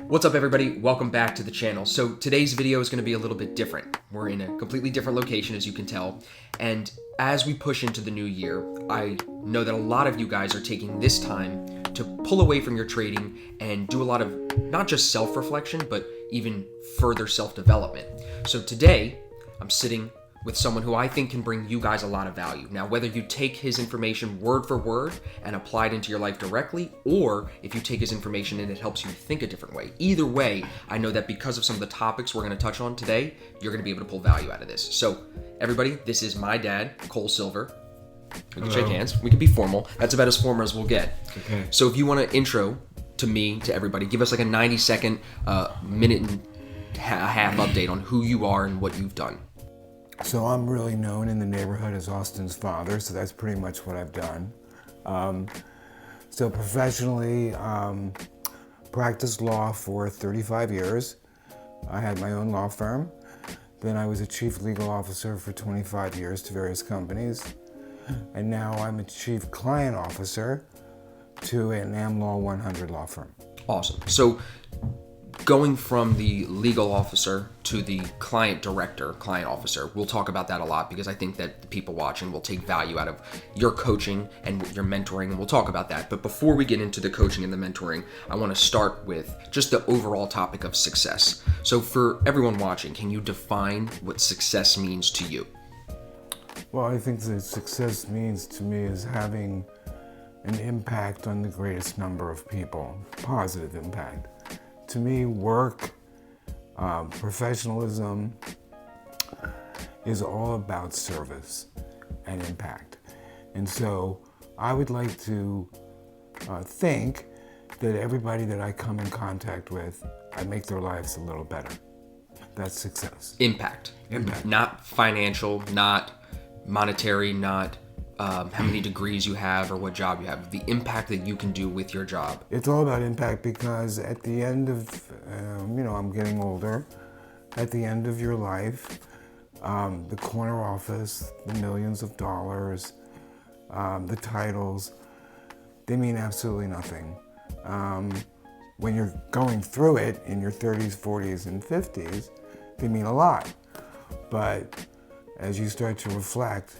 What's up, everybody? Welcome back to the channel. So today's video is going to be a little bit different. We're in a completely different location, as you can tell. And as we push into the new year, I know that a lot of you guys are taking this time to pull away from your trading and do a lot of not just self-reflection, but even further self-development. So today, I'm sitting with someone who I think can bring you guys a lot of value. Now, whether you take his information word for word and apply it into your life directly, or if you take his information and it helps you think a different way, either way, I know that because of some of the topics we're gonna touch on today, you're gonna be able to pull value out of this. So everybody, this is my dad, Cole Silver. We can shake hands, we can be formal. That's about as formal as we'll get. Okay. So if you want to intro to me, to everybody, give us like a 90-second, minute and a half update on who you are and what you've done. So I'm really known in the neighborhood as Austin's father, so that's pretty much what I've done. So professionally, practiced law for 35 years. I had my own law firm. Then I was a chief legal officer for 25 years to various companies. And now I'm a chief client officer to an AmLaw 100 law firm. Awesome. So going from the legal officer to the client officer, we'll talk about that a lot because I think that the people watching will take value out of your coaching and your mentoring, and we'll talk about that. But before we get into the coaching and the mentoring, I want to start with just the overall topic of success. So for everyone watching, can you define what success means to you? Well, I think that success means to me is having an impact on the greatest number of people, positive impact. To me, work, professionalism is all about service and impact. And so I would like to think that everybody that I come in contact with, I make their lives a little better. That's success. Impact. Not financial, not monetary, not how many degrees you have or what job you have. The impact that you can do with your job. It's all about impact because at the end of, I'm getting older. At the end of your life, the corner office, the millions of dollars, the titles, they mean absolutely nothing. When you're going through it in your 30s, 40s, and 50s, they mean a lot. But as you start to reflect,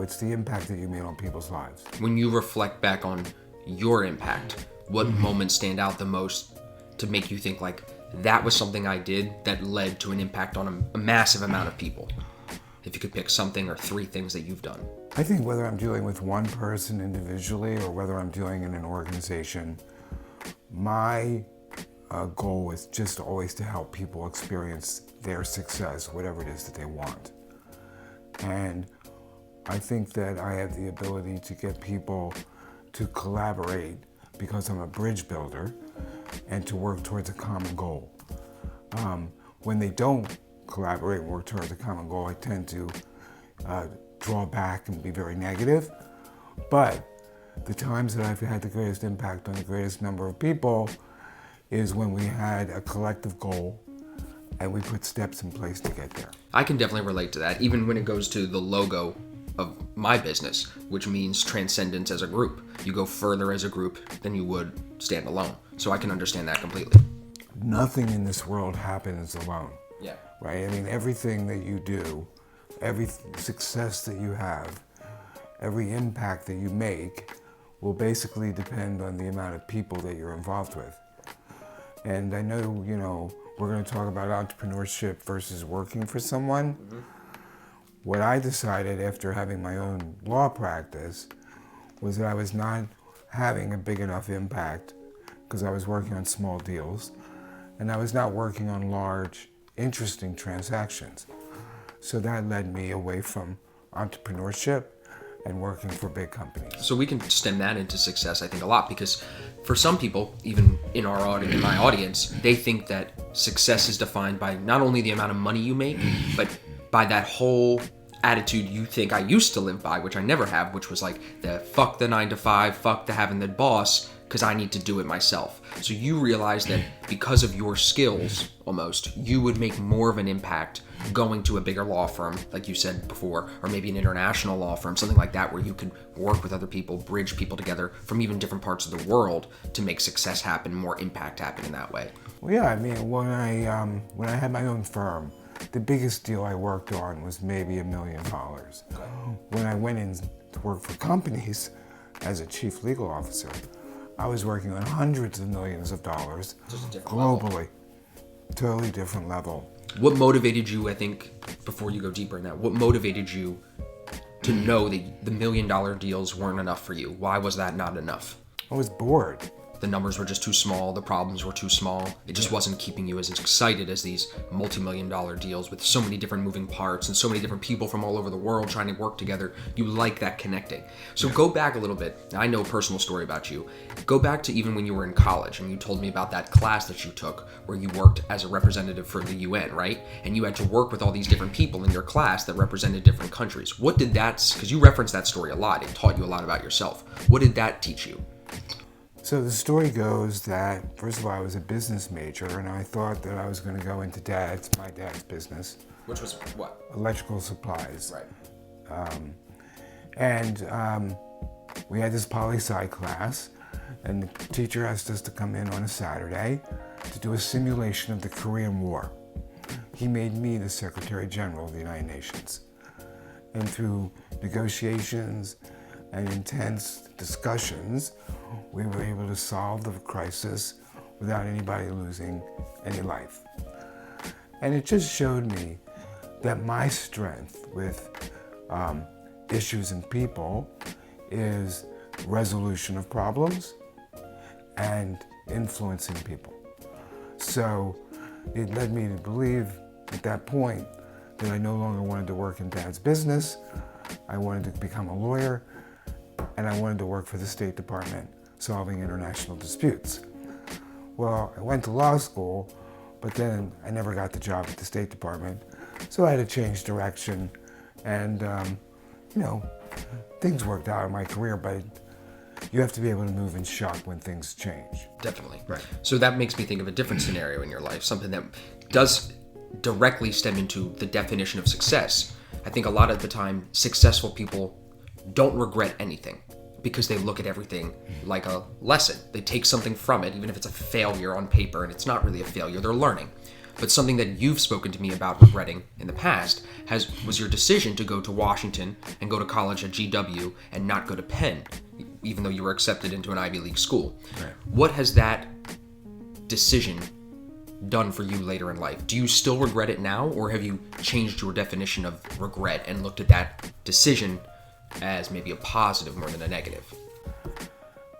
it's the impact that you made on people's lives. When you reflect back on your impact, what moments stand out the most to make you think like, that was something I did that led to an impact on a massive amount of people? If you could pick something or three things that you've done. I think whether I'm dealing with one person individually or whether I'm dealing in an organization, my goal is just always to help people experience their success, whatever it is that they want. And I think that I have the ability to get people to collaborate because I'm a bridge builder and to work towards a common goal. When they don't collaborate and work towards a common goal, I tend to draw back and be very negative. But the times that I've had the greatest impact on the greatest number of people is when we had a collective goal and we put steps in place to get there. I can definitely relate to that, even when it goes to the logo of my business, which means transcendence as a group. You go further as a group than you would stand alone. So I can understand that completely. Nothing in this world happens alone. Yeah. Right? I mean, everything that you do, every success that you have, every impact that you make will basically depend on the amount of people that you're involved with. And I know, we're going to talk about entrepreneurship versus working for someone. Mm-hmm. What I decided after having my own law practice was that I was not having a big enough impact because I was working on small deals and I was not working on large, interesting transactions. So that led me away from entrepreneurship and working for big companies. So we can stem that into success, I think, a lot, because for some people, even in our audience, in my audience, they think that success is defined by not only the amount of money you make, but by that whole attitude you think I used to live by, which I never have, which was like the fuck the 9 to 5, fuck the having the boss, because I need to do it myself. So you realize that because of your skills, almost, you would make more of an impact going to a bigger law firm, like you said before, or maybe an international law firm, something like that, where you could work with other people, bridge people together from even different parts of the world to make success happen, more impact happen in that way. Well, yeah, I mean, when I had my own firm, the biggest deal I worked on was maybe $1 million. When I went in to work for companies as a chief legal officer, I was working on hundreds of millions of dollars globally. Totally different level. What motivated you, I think, before you go deeper in that, what motivated you to know that the $1 million deals weren't enough for you? Why was that not enough? I was bored. The numbers were just too small, the problems were too small. It just wasn't keeping you as excited as these multi-million-dollar deals with so many different moving parts and so many different people from all over the world trying to work together. You like that connecting. So go back a little bit. I know a personal story about you. Go back to even when you were in college and you told me about that class that you took where you worked as a representative for the UN, right? And you had to work with all these different people in your class that represented different countries. What did that, because you referenced that story a lot, it taught you a lot about yourself. What did that teach you? So the story goes that, first of all, I was a business major, and I thought that I was going to go into my dad's business. Which was what? Electrical supplies. Right. We had this poli-sci class, and the teacher asked us to come in on a Saturday to do a simulation of the Korean War. He made me the Secretary General of the United Nations. And through negotiations and intense discussions, we were able to solve the crisis without anybody losing any life. And it just showed me that my strength with issues and people is resolution of problems and influencing people. So it led me to believe at that point that I no longer wanted to work in Dad's business. I wanted to become a lawyer, and I wanted to work for the State Department solving international disputes. Well, I went to law school, but then I never got the job at the State Department, so I had to change direction, and things worked out in my career, but you have to be able to move in shock when things change. Definitely. Right. So that makes me think of a different scenario in your life, something that does directly stem into the definition of success. I think a lot of the time, successful people don't regret anything because they look at everything like a lesson. They take something from it, even if it's a failure on paper, and it's not really a failure, they're learning. But something that you've spoken to me about regretting in the past was your decision to go to Washington and go to college at GW and not go to Penn, even though you were accepted into an Ivy League school. Right. What has that decision done for you later in life? Do you still regret it now, or have you changed your definition of regret and looked at that decision as maybe a positive more than a negative?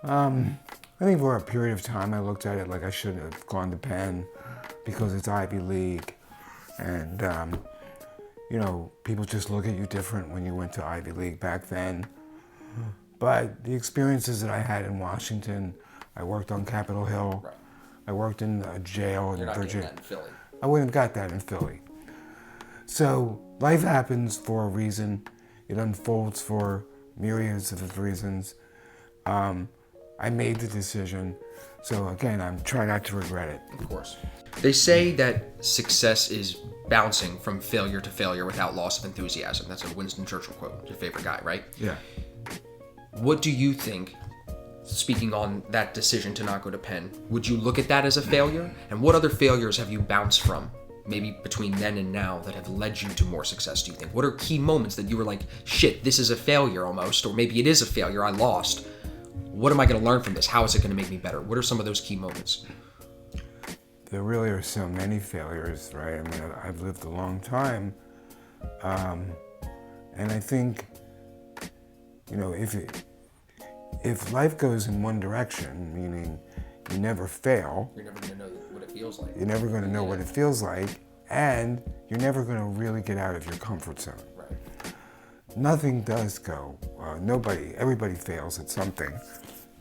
I think for a period of time I looked at it like I should have gone to Penn because it's Ivy League, and people just look at you different when you went to Ivy League back then. But the experiences that I had in Washington, I worked on Capitol Hill. Right. I worked in a jail in You're not Virginia. getting that in Philly. I wouldn't have got that in Philly. So life happens for a reason. It unfolds for myriads of reasons. I made the decision. So again, I'm trying not to regret it. Of course. They say that success is bouncing from failure to failure without loss of enthusiasm. That's a Winston Churchill quote, your favorite guy, right? Yeah. What do you think, speaking on that decision to not go to Penn, would you look at that as a failure? And what other failures have you bounced from, maybe between then and now, that have led you to more success, do you think? What are key moments that you were like, shit, this is a failure almost, or maybe it is a failure, I lost. What am I going to learn from this? How is it going to make me better? What are some of those key moments? There really are so many failures, right? I mean, I've lived a long time. And I think, if life goes in one direction, meaning you never fail, You're never going to know what it feels like. you're never going to know what it feels like, and you're never going to really get out of your comfort zone. Right. Nothing does go. Everybody fails at something.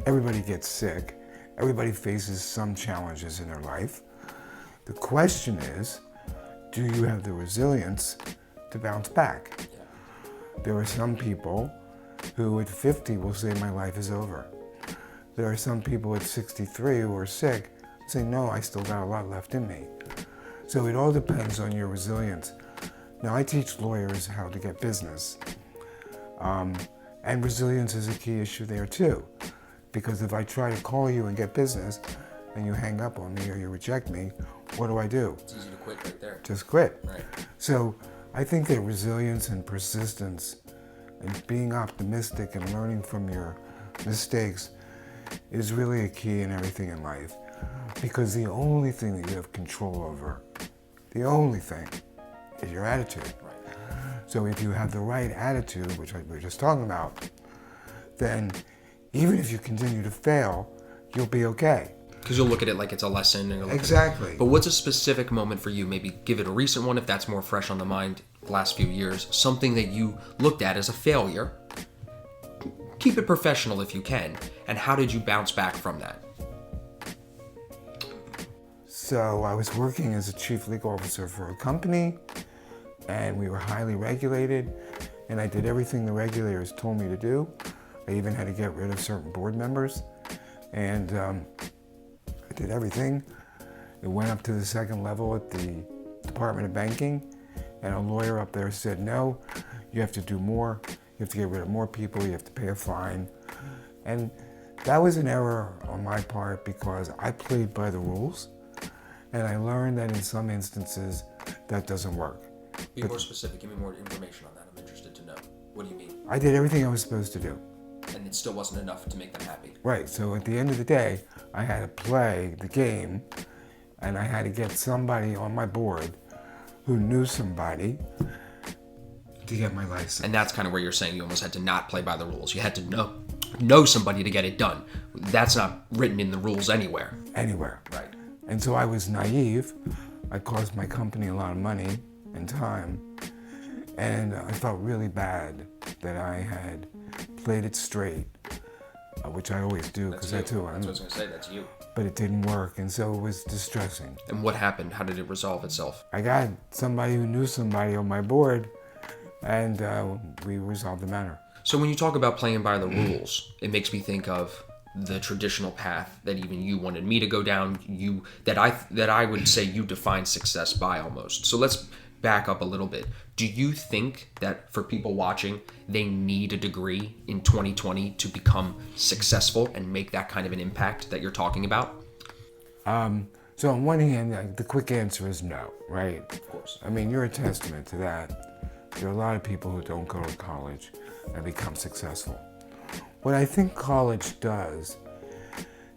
Everybody gets sick. Everybody faces some challenges in their life. The question is, do you have the resilience to bounce back? Yeah. There are some people who at 50 will say my life is over. There are some people at 63 who are sick saying, no, I still got a lot left in me. So it all depends on your resilience. Now, I teach lawyers how to get business. And resilience is a key issue there too. Because if I try to call you and get business and you hang up on me or you reject me, what do? It's easy to quit right there. Just quit. Right. So I think that resilience and persistence and being optimistic and learning from your mistakes is really a key in everything in life. Because the only thing that you have control over, the only thing, is your attitude. Right. So if you have the right attitude, which we were just talking about, then even if you continue to fail, you'll be okay. Because you'll look at it like it's a lesson. And Exactly. But what's a specific moment for you? Maybe give it a recent one if that's more fresh on the mind the last few years. Something that you looked at as a failure. Keep it professional if you can. And how did you bounce back from that? So I was working as a chief legal officer for a company, and we were highly regulated, and I did everything the regulators told me to do. I even had to get rid of certain board members, and I did everything. It went up to the second level at the Department of Banking, and a lawyer up there said, no, you have to do more. You have to get rid of more people. You have to pay a fine. And that was an error on my part because I played by the rules, and I learned that in some instances that doesn't work. Be more specific. Give me more information on that. I'm interested to know. What do you mean? I did everything I was supposed to do. And it still wasn't enough to make them happy. Right, so at the end of the day, I had to play the game, and I had to get somebody on my board who knew somebody to get my license. And that's kind of where you're saying you almost had to not play by the rules. You had to know somebody to get it done. That's not written in the rules anywhere. Anywhere. Right. And so I was naive. I cost my company a lot of money and time, and I felt really bad that I had played it straight, which I always do because that's who I am. That's what I was going to say. That's you. But it didn't work, and so it was distressing. And what happened? How did it resolve itself? I got somebody who knew somebody on my board, and we resolved the matter. So when you talk about playing by the rules, it makes me think of the traditional path that even you wanted me to go down. That I would say you define success by almost. So let's back up a little bit. Do you think that for people watching, they need a degree in 2020 to become successful and make that kind of an impact that you're talking about? So on one hand, the quick answer is no, right? Of course. I mean, you're a testament to that. There are a lot of people who don't go to college and become successful. What I think college does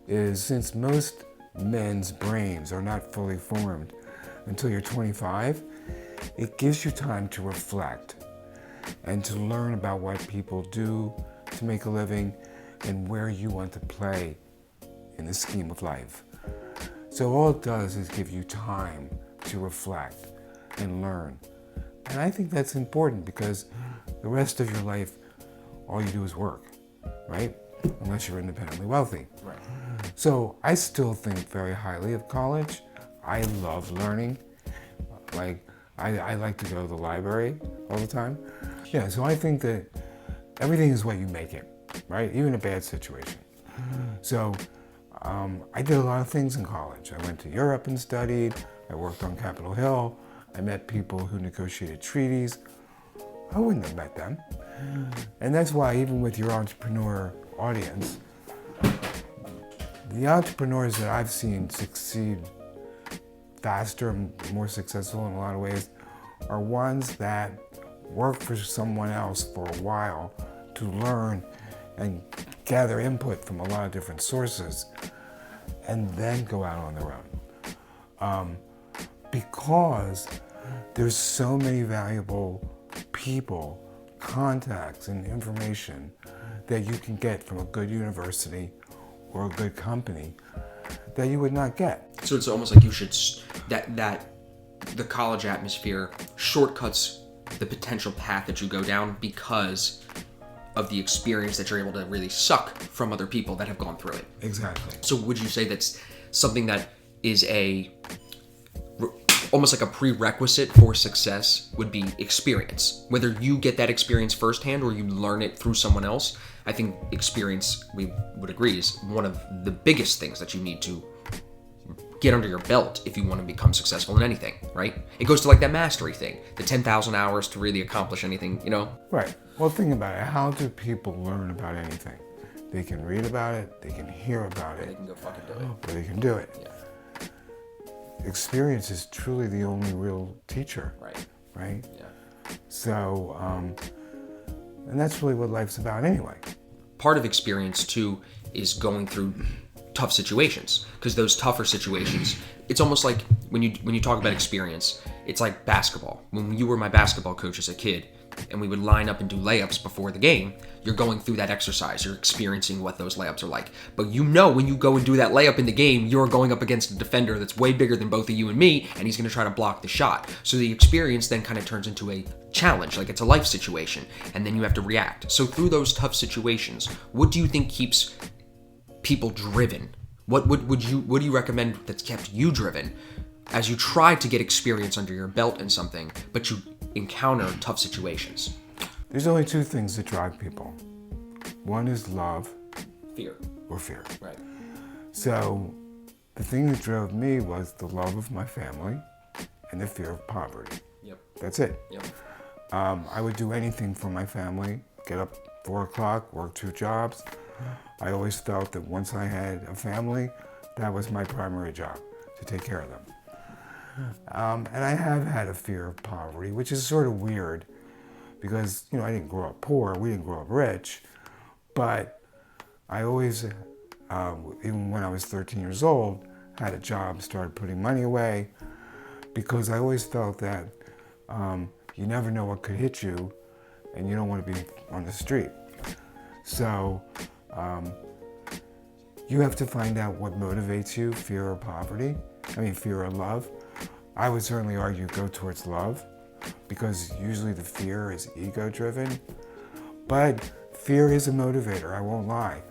is, since most men's brains are not fully formed until you're 25, it gives you time to reflect and to learn about what people do to make a living and where you want to play in the scheme of life. So all it does is give you time to reflect and learn. And I think that's important because the rest of your life, all you do is work, right? Unless you're independently wealthy. Right. So I still think very highly of college. I love learning. I like to go to the library all the time. Yeah, so I think that everything is what you make it, right? Even a bad situation. So I did a lot of things in college. I went to Europe and studied. I worked on Capitol Hill. I met people who negotiated treaties. I wouldn't have met them. And that's why even with your entrepreneur audience, the entrepreneurs that I've seen succeed faster and more successful in a lot of ways are ones that work for someone else for a while to learn and gather input from a lot of different sources and then go out on their own. Because there's so many valuable people, contacts, and information that you can get from a good university or a good company that you would not get. So it's almost like you should, that the college atmosphere shortcuts the potential path that you go down because of the experience that you're able to really suck from other people that have gone through it. Exactly. So would you say that's something that is almost like a prerequisite for success would be experience? Whether you get that experience firsthand or you learn it through someone else, I think experience, we would agree, is one of the biggest things that you need to get under your belt if you want to become successful in anything, right? It goes to like that mastery thing, the 10,000 hours to really accomplish anything, you know? Right. Well, think about it. How do people learn about anything? They can read about it, they can hear about it, They can go fucking do it. or they can do it. Yeah. Experience is truly the only real teacher, Right. right? Yeah. So, and that's really what life's about anyway. Part of experience too is going through tough situations, because those tougher situations, it's almost like when you talk about experience, it's like basketball. When you were my basketball coach as a kid and we would line up and do layups before the game, you're going through that exercise, you're experiencing what those layups are like. But you know when you go and do that layup in the game, you're going up against a defender that's way bigger than both of you and me, and he's going to try to block the shot. So the experience then kind of turns into a challenge, like it's a life situation, and then you have to react. So through those tough situations, what do you think keeps people driven? What do you recommend that's kept you driven as you try to get experience under your belt in something, but you encounter tough situations? There's only two things that drive people. One is love Fear. or fear. Right. So the thing that drove me was the love of my family and the fear of poverty. Yep. That's it. Yep. I would do anything for my family, get up 4 o'clock, work 2 jobs. I always felt that once I had a family, that was my primary job, to take care of them. And I have had a fear of poverty, which is sort of weird because, you know, I didn't grow up poor, we didn't grow up rich, but I always, even when I was 13 years old, had a job, started putting money away, because I always felt that you never know what could hit you and you don't want to be on the street. So you have to find out what motivates you, fear or poverty. Fear or love. I would certainly argue go towards love, because usually the fear is ego-driven. But fear is a motivator, I won't lie.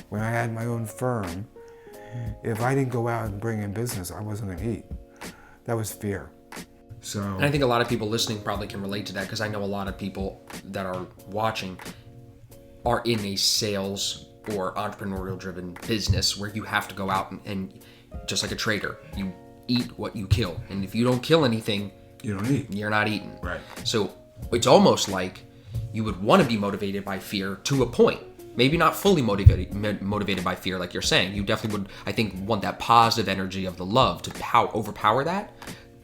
When I had my own firm, if I didn't go out and bring in business, I wasn't gonna eat. That was fear. So, And I think a lot of people listening probably can relate to that, because I know a lot of people that are watching are in a sales or entrepreneurial driven business where you have to go out and just like a trader, you eat what you kill. And if you don't kill anything, you don't eat. You're not eating. Right. So it's almost like you would want to be motivated by fear to a point. Maybe not fully motivated by fear like you're saying. You definitely would, I think, want that positive energy of the love to overpower that.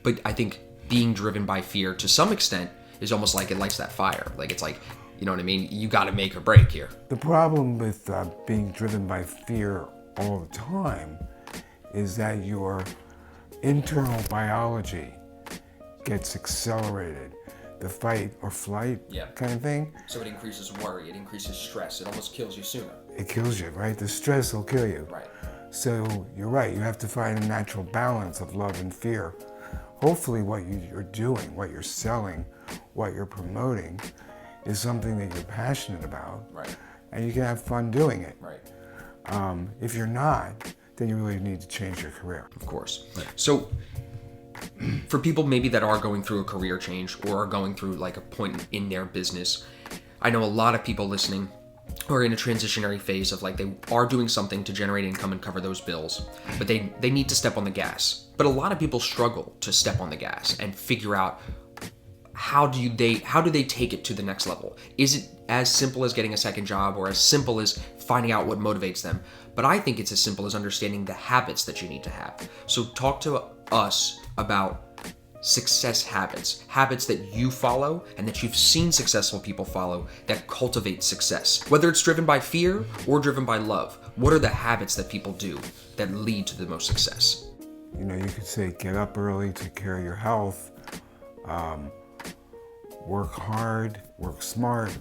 But I think being driven by fear to some extent is almost like it lights that fire. Like it's like, you know what I mean? You got to make or break here. The problem with being driven by fear all the time is that your internal biology gets accelerated. The fight or flight kind of thing. So it increases worry, it increases stress, it almost kills you sooner. It kills you, right? The stress will kill you. Right. So you're right, you have to find a natural balance of love and fear. Hopefully what you're doing, what you're selling, what you're promoting is something that you're passionate about. Right. And you can have fun doing it. Right. If you're not, then you really need to change your career. Of course. Right. So for people maybe that are going through a career change or are going through like a point in their business, I know a lot of people listening are in a transitionary phase of like they are doing something to generate income and cover those bills, but they need to step on the gas. But a lot of people struggle to step on the gas and figure out how do they take it to the next level? Is it as simple as getting a second job or as simple as finding out what motivates them? But I think it's as simple as understanding the habits that you need to have. So talk to us about success habits that you follow and that you've seen successful people follow that cultivate success. Whether it's driven by fear or driven by love, what are the habits that people do that lead to the most success? You know, you could say get up early, take care of your health, work hard, work smart.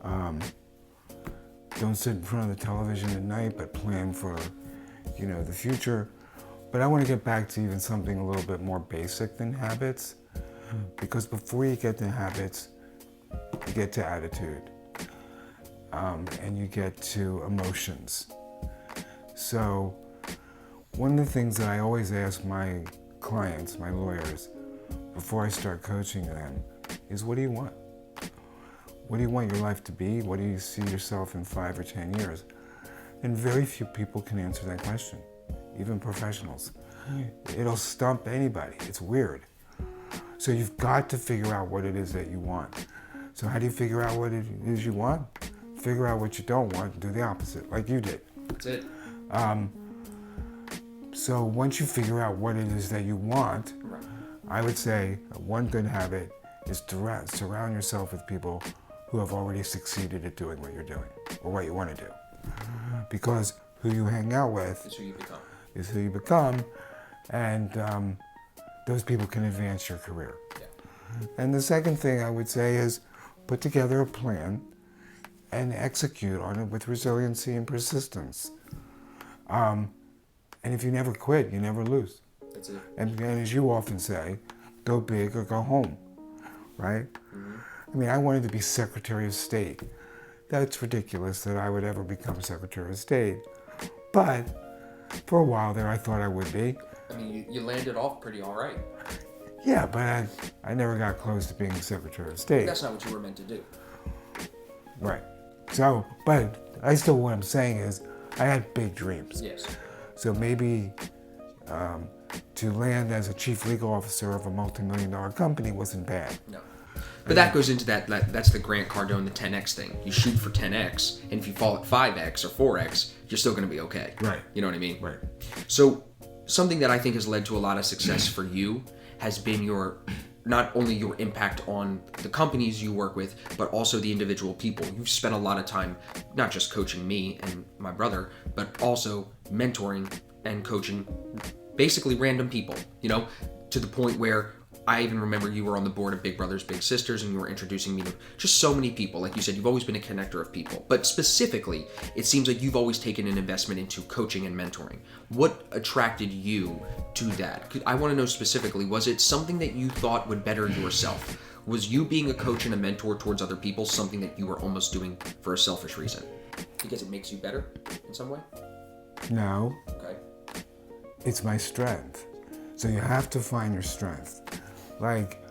Don't sit in front of the television at night, but plan for, the future. But I want to get back to even something a little bit more basic than habits, because before you get to habits, you get to attitude, and you get to emotions. So one of the things that I always ask my clients, my lawyers, before I start coaching them, is what do you want? what do you want your life to be? What do you see yourself in 5 or 10 years? And very few people can answer that question, even professionals. It'll stump anybody. It's weird. So you've got to figure out what it is that you want. So how do you figure out what it is you want? Figure out what you don't want and do the opposite, like you did. That's it. So once you figure out what it is that you want, Right. I would say one good habit is to surround yourself with people who have already succeeded at doing what you're doing or what you want to do. Because who you hang out with It's who you become. is who you become, and those people can advance your career. Yeah. And the second thing I would say is put together a plan and execute on it with resiliency and persistence. And if you never quit, you never lose. That's it. And as you often say, go big or go home, right? Mm-hmm. I mean, I wanted to be Secretary of State. That's ridiculous that I would ever become Secretary of State. But for a while there, I thought I would be. I mean, you landed off pretty all right. Yeah, but I never got close to being Secretary of State. That's not what you were meant to do. Right. So, but what I'm saying is, I had big dreams. Yes. So maybe to land as a chief legal officer of a multi-million-dollar company wasn't bad. No. But that goes into that's the Grant Cardone, the 10X thing. You shoot for 10X, and if you fall at 5X or 4X, you're still going to be okay. Right. You know what I mean? Right. So something that I think has led to a lot of success for you has been not only your impact on the companies you work with, but also the individual people. You've spent a lot of time not just coaching me and my brother, but also mentoring and coaching basically random people, to the point where I even remember you were on the board of Big Brothers Big Sisters, and you were introducing me to just so many people. Like you said, you've always been a connector of people. But specifically, it seems like you've always taken an investment into coaching and mentoring. What attracted you to that? I want to know specifically, was it something that you thought would better yourself? Was you being a coach and a mentor towards other people something that you were almost doing for a selfish reason? Because it makes you better in some way? No. Okay. It's my strength. So you have to find your strength. Like,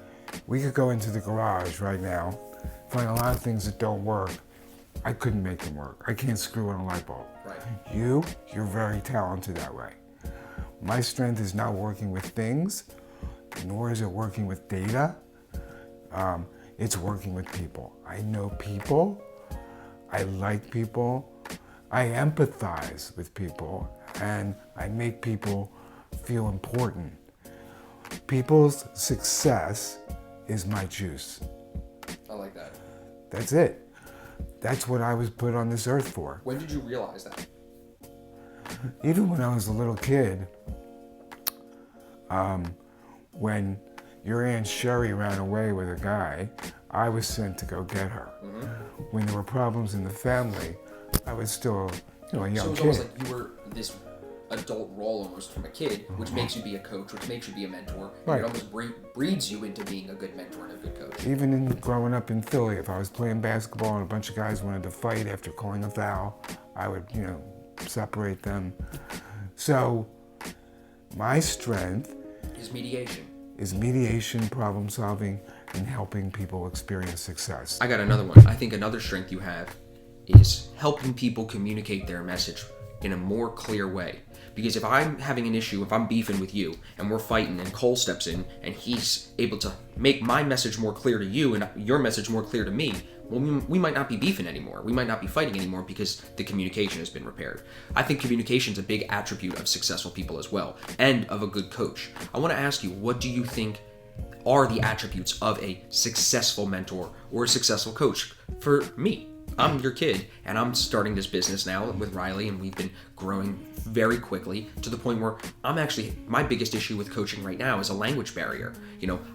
we could go into the garage right now, find a lot of things that don't work. I couldn't make them work. I can't screw in a light bulb. Right. You're very talented that way. My strength is not working with things, nor is it working with data. It's working with people. I know people. I like people. I empathize with people, and I make people feel important. People's success is my juice. I like that. That's it. That's what I was put on this earth for. When did you realize that? Even when I was a little kid, when your Aunt Sherry ran away with a guy, I was sent to go get her. Mm-hmm. When there were problems in the family, I was still, a young kid. So it was almost like you were this adult role almost from a kid, which makes you be a coach, which makes you be a mentor, and Right. it almost breeds you into being a good mentor and a good coach. Even in growing up in Philly, if I was playing basketball and a bunch of guys wanted to fight after calling a foul, I would, separate them. So my strength Is mediation. is mediation, problem solving, and helping people experience success. I got another one. I think another strength you have is helping people communicate their message in a more clear way. Because if I'm having an issue, if I'm beefing with you and we're fighting and Cole steps in and he's able to make my message more clear to you and your message more clear to me, well, we might not be beefing anymore. We might not be fighting anymore because the communication has been repaired. I think communication is a big attribute of successful people as well, and of a good coach. I want to ask you, what do you think are the attributes of a successful mentor or a successful coach? For me, I'm your kid, and I'm starting this business now with Riley, and we've been growing very quickly to the point where my biggest issue with coaching right now is a language barrier.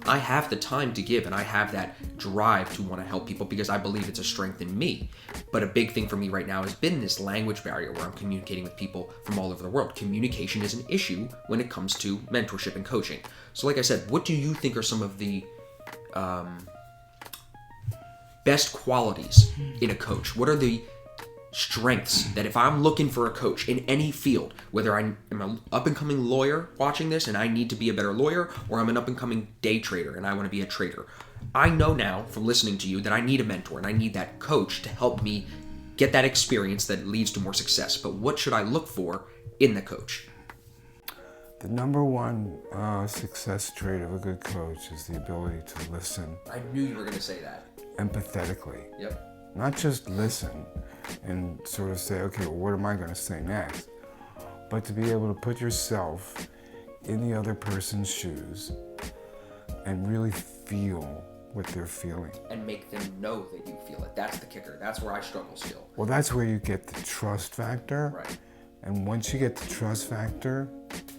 I have the time to give, and I have that drive to want to help people because I believe it's a strength in me. But a big thing for me right now has been this language barrier where I'm communicating with people from all over the world. Communication is an issue when it comes to mentorship and coaching. So like I said, what do you think are some of the best qualities in a coach? What are the strengths that if I'm looking for a coach in any field, whether I'm an up-and-coming lawyer watching this and I need to be a better lawyer, or I'm an up-and-coming day trader and I want to be a trader, I know now from listening to you that I need a mentor and I need that coach to help me get that experience that leads to more success. But what should I look for in the coach? The number one success trait of a good coach is the ability to listen. I knew you were going to say that. Empathetically. Yep. Not just listen and sort of say, okay, well, what am I going to say next? But to be able to put yourself in the other person's shoes and really feel what they're feeling. And make them know that you feel it. That's the kicker. That's where I struggle still. Well, that's where you get the trust factor. Right. And once you get the trust factor,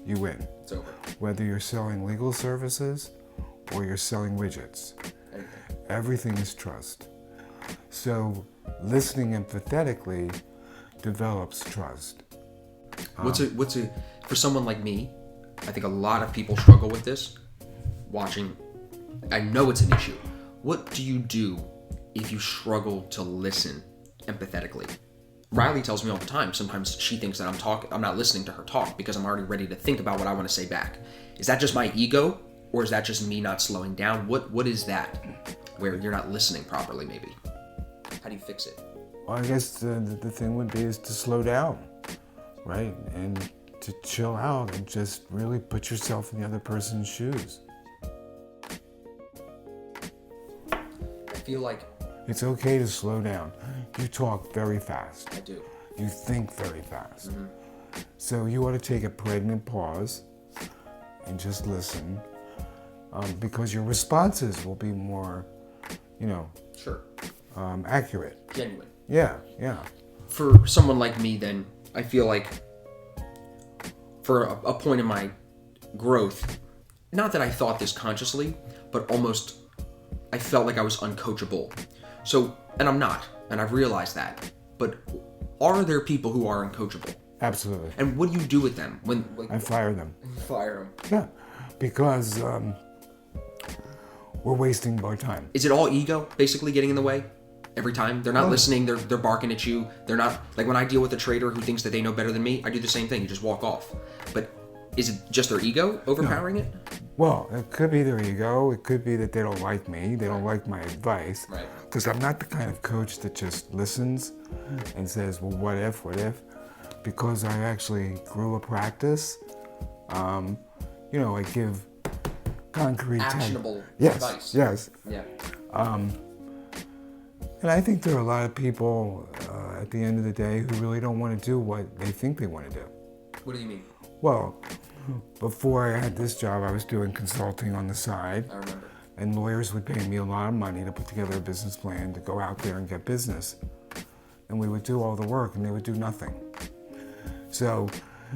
you win. It's over. Whether you're selling legal services or you're selling widgets. Everything is trust. So listening empathetically develops trust. What's a for someone like me, I think a lot of people struggle with this. Watching, I know it's an issue. What do you do if you struggle to listen empathetically? Riley tells me all the time, sometimes she thinks that I'm not listening to her talk because I'm already ready to think about what I want to say back. Is that just my ego, or is that just me not slowing down? What is that where you're not listening properly maybe? How do you fix it? Well, I guess the thing would be is to slow down, right? And to chill out and just really put yourself in the other person's shoes. I feel like it's okay to slow down. You talk very fast. I do. You think very fast. Mm-hmm. So you ought to take a pregnant pause and just listen, because your responses will be more, Sure. Accurate. Genuine. Yeah. For someone like me, then, I feel like for a point in my growth, not that I thought this consciously, but almost I felt like I was uncoachable. So, and I'm not, and I've realized that. But are there people who are uncoachable? Absolutely. And what do you do with them when? I fire them. Fire them. Yeah, because we're wasting our time. Is it all ego basically getting in the way? Every time they're not listening, they're barking at you. They're not, like when I deal with a trader who thinks that they know better than me, I do the same thing. You just walk off. But is it just their ego overpowering it? Well, it could be their ego. It could be that they don't like me. They don't like my advice. Right. Because I'm not the kind of coach that just listens and says, well, what if? Because I actually grew a practice. I give concrete Actionable advice. Yes. Yeah. And I think there are a lot of people at the end of the day who really don't want to do what they think they want to do. What do you mean? Well, before I had this job, I was doing consulting on the side. I remember. And lawyers would pay me a lot of money to put together a business plan to go out there and get business. And we would do all the work and they would do nothing. So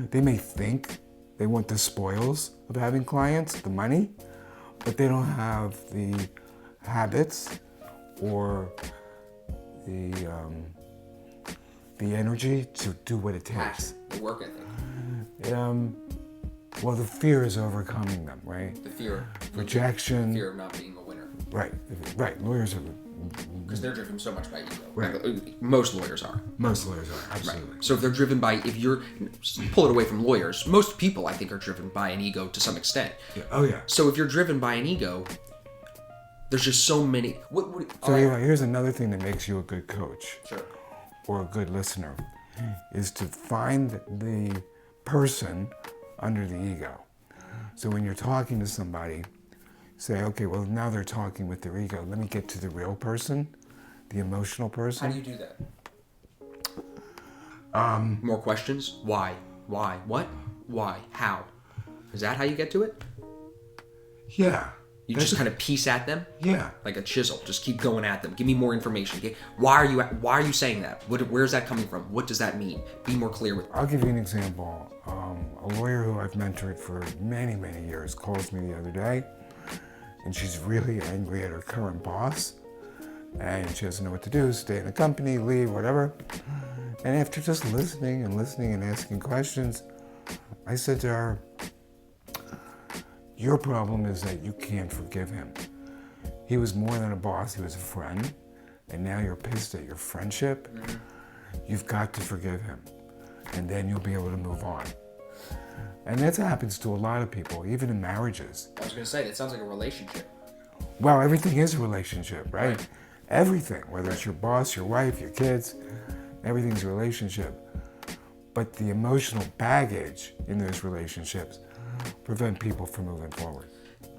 they may think they want the spoils of having clients, the money, but they don't have the habits or the energy to do what it takes. Passion, the work ethic. Well, the fear is overcoming them, right? The fear. Rejection. The fear of not being a winner. Right. Lawyers are. Because they're driven so much by ego. Right. Most lawyers are. Absolutely. Right. So if they're driven by, pull it away from lawyers, most people I think are driven by an ego to some extent. Yeah. Oh yeah. So if you're driven by an ego, there's just so many. Here's another thing that makes you a good coach. Sure. Or a good listener, is to find the person under the ego. So when you're talking to somebody, say, okay, well now they're talking with their ego. Let me get to the real person, the emotional person. How do you do that? More questions? Why? What? Why? How? Is that how you get to it? Yeah. You just kind of piece at them? Yeah. Like a chisel. Just keep going at them. Give me more information. Why are you saying that? Where's that coming from? What does that mean? Be more clear with me. I'll give you an example. A lawyer who I've mentored for many, many years calls me the other day, and she's really angry at her current boss, and she doesn't know what to do, stay in the company, leave, whatever. And after just listening and asking questions, I said to her, your problem is that you can't forgive him. He was more than a boss, he was a friend, and now you're pissed at your friendship. Mm-hmm. You've got to forgive him, and then you'll be able to move on. And that happens to a lot of people, even in marriages. I was going to say, that sounds like a relationship. Well, everything is a relationship, right? Everything, whether it's your boss, your wife, your kids, everything's a relationship. But the emotional baggage in those relationships prevent people from moving forward.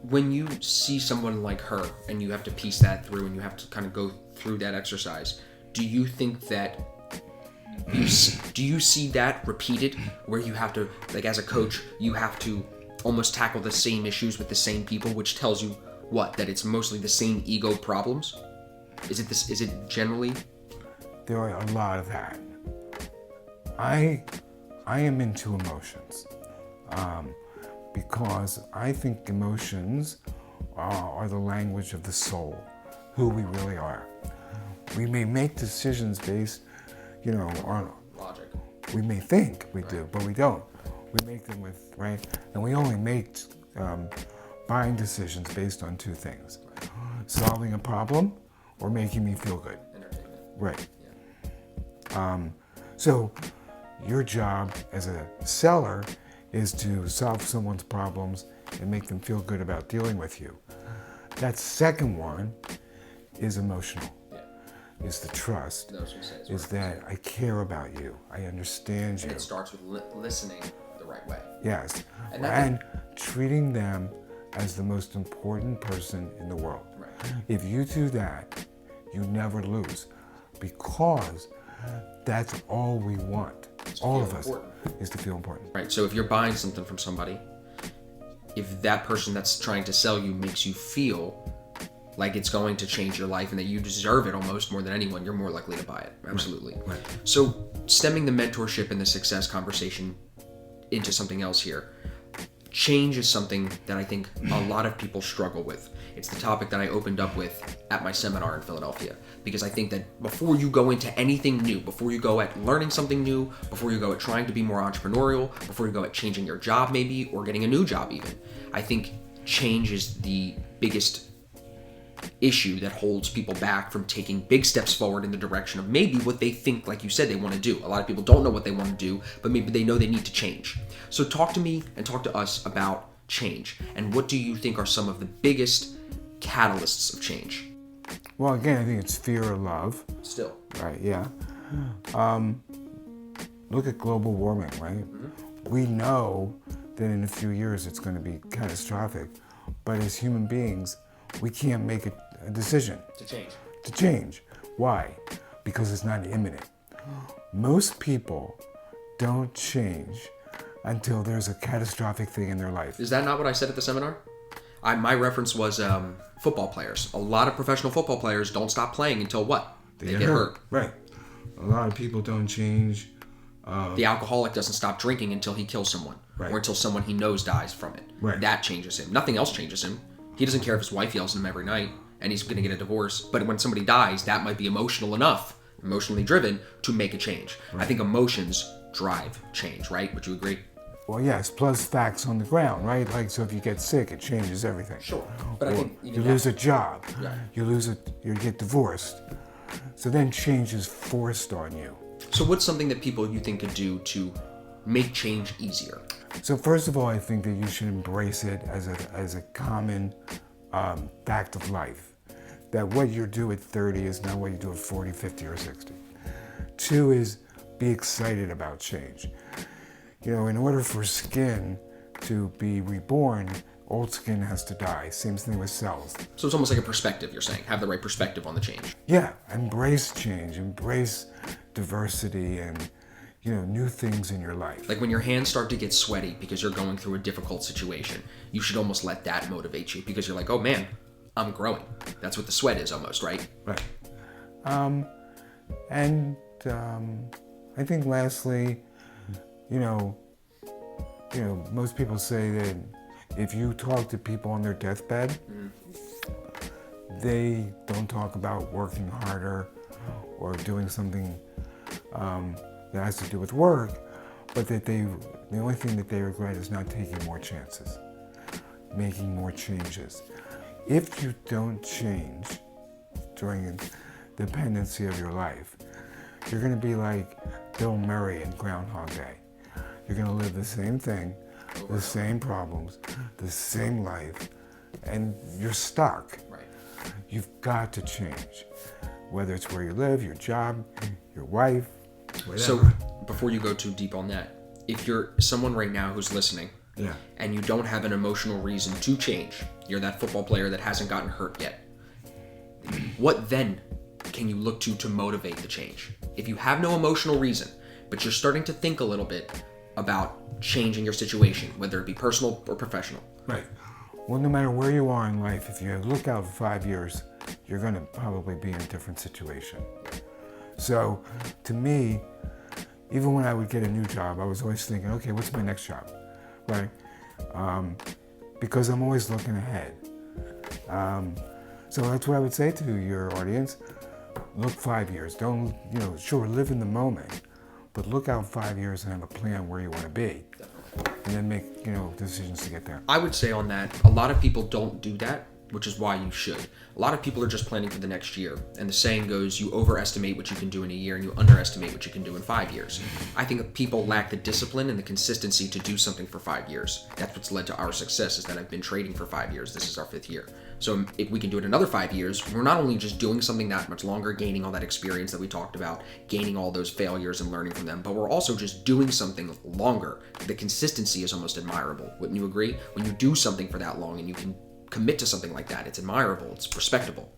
When you see someone like her and you have to piece that through and you have to kind of go through that exercise, do you think that do you see that repeated where you have to, like as a coach, you have to almost tackle the same issues with the same people, which tells you what? That it's mostly the same ego problems? Is it generally? There are a lot of that. I am into emotions because I think emotions are the language of the soul, who we really are. We may make decisions based, on Logic. We may think we do, but we don't. We make them with, right? And we only make buying decisions based on two things: solving a problem or making me feel good. Entertainment. Right. Yeah. So your job as a seller is to solve someone's problems and make them feel good about dealing with you. That second one is emotional. Is the trust, is that I care about you, I understand you. And it starts with listening the right way. Yes, and treating them as the most important person in the world. Right. If you do that, you never lose, because that's all we want, all of us, is to feel important. Right, so if you're buying something from somebody, if that person that's trying to sell you makes you feel like it's going to change your life and that you deserve it almost more than anyone, you're more likely to buy it. Absolutely. Right. So stemming the mentorship and the success conversation into something else here, change is something that I think a lot of people struggle with. It's the topic that I opened up with at my seminar in Philadelphia, because I think that before you go into anything new, before you go at learning something new, before you go at trying to be more entrepreneurial, before you go at changing your job maybe, or getting a new job even, I think change is the biggest issue that holds people back from taking big steps forward in the direction of maybe what they think, like you said, they want to do. A lot of people don't know what they want to do, but maybe they know they need to change. So talk to me and talk to us about change, and what do you think are some of the biggest catalysts of change? Well, again, I think it's fear or love. Still. Right, yeah. Look at global warming, right? Mm-hmm. We know that in a few years it's going to be catastrophic, but as human beings, we can't make a decision to change. Why? Because it's not imminent. Most people don't change until there's a catastrophic thing in their life. Is that not what I said at the seminar? My reference was football players. A lot of professional football players don't stop playing until what? They get hurt. Right. A lot of people don't change. The alcoholic doesn't stop drinking until he kills someone, or until someone he knows dies from it. Right. That changes him. Nothing else changes him. He doesn't care if his wife yells at him every night and he's going to get a divorce. But when somebody dies, that might be emotionally driven to make a change. Right. I think emotions drive change, right? Would you agree? Well, yes, plus facts on the ground, right? Like, so if you get sick, it changes everything. Sure. But I think you lose a job, you get divorced. So then change is forced on you. So what's something that people you think could do to make change easier? So first of all, I think that you should embrace it as a common fact of life. That what you do at 30 is not what you do at 40, 50, or 60. Two is be excited about change. In order for skin to be reborn, old skin has to die. Same thing with cells. So it's almost like a perspective, you're saying. Have the right perspective on the change. Yeah, embrace change, embrace diversity and new things in your life. Like when your hands start to get sweaty because you're going through a difficult situation, you should almost let that motivate you, because you're like, oh man, I'm growing. That's what the sweat is almost, right? Right. I think lastly, most people say that if you talk to people on their deathbed, they don't talk about working harder or doing something that has to do with work, but that the only thing that they regret is not taking more chances, making more changes. If you don't change during the pendency of your life, you're going to be like Bill Murray in Groundhog Day. You're going to live the same thing, the same problems, the same life, and you're stuck. Right. You've got to change, whether it's where you live, your job, your wife, whatever. So before you go too deep on that, if you're someone right now who's listening, yeah, and you don't have an emotional reason to change, you're that football player that hasn't gotten hurt yet, what then can you look to motivate the change? If you have no emotional reason, but you're starting to think a little bit about changing your situation, whether it be personal or professional. right. Well, no matter where you are in life, if you look out 5 years, you're going to probably be in a different situation. So, to me, even when I would get a new job, I was always thinking, okay, what's my next job, right? Because I'm always looking ahead. So that's what I would say to your audience. Look 5 years. Don't, sure, live in the moment, but look out 5 years and have a plan where you want to be. And then make, decisions to get there. I would say on that, a lot of people don't do that, which is why you should. A lot of people are just planning for the next year. And the saying goes, you overestimate what you can do in a year and you underestimate what you can do in 5 years. I think people lack the discipline and the consistency to do something for 5 years. That's what's led to our success, is that I've been trading for 5 years. This is our 5th year. So if we can do it another 5 years, we're not only just doing something that much longer, gaining all that experience that we talked about, gaining all those failures and learning from them, but we're also just doing something longer. The consistency is almost admirable. Wouldn't you agree? When you do something for that long and you can commit to something like that, it's admirable, it's respectable.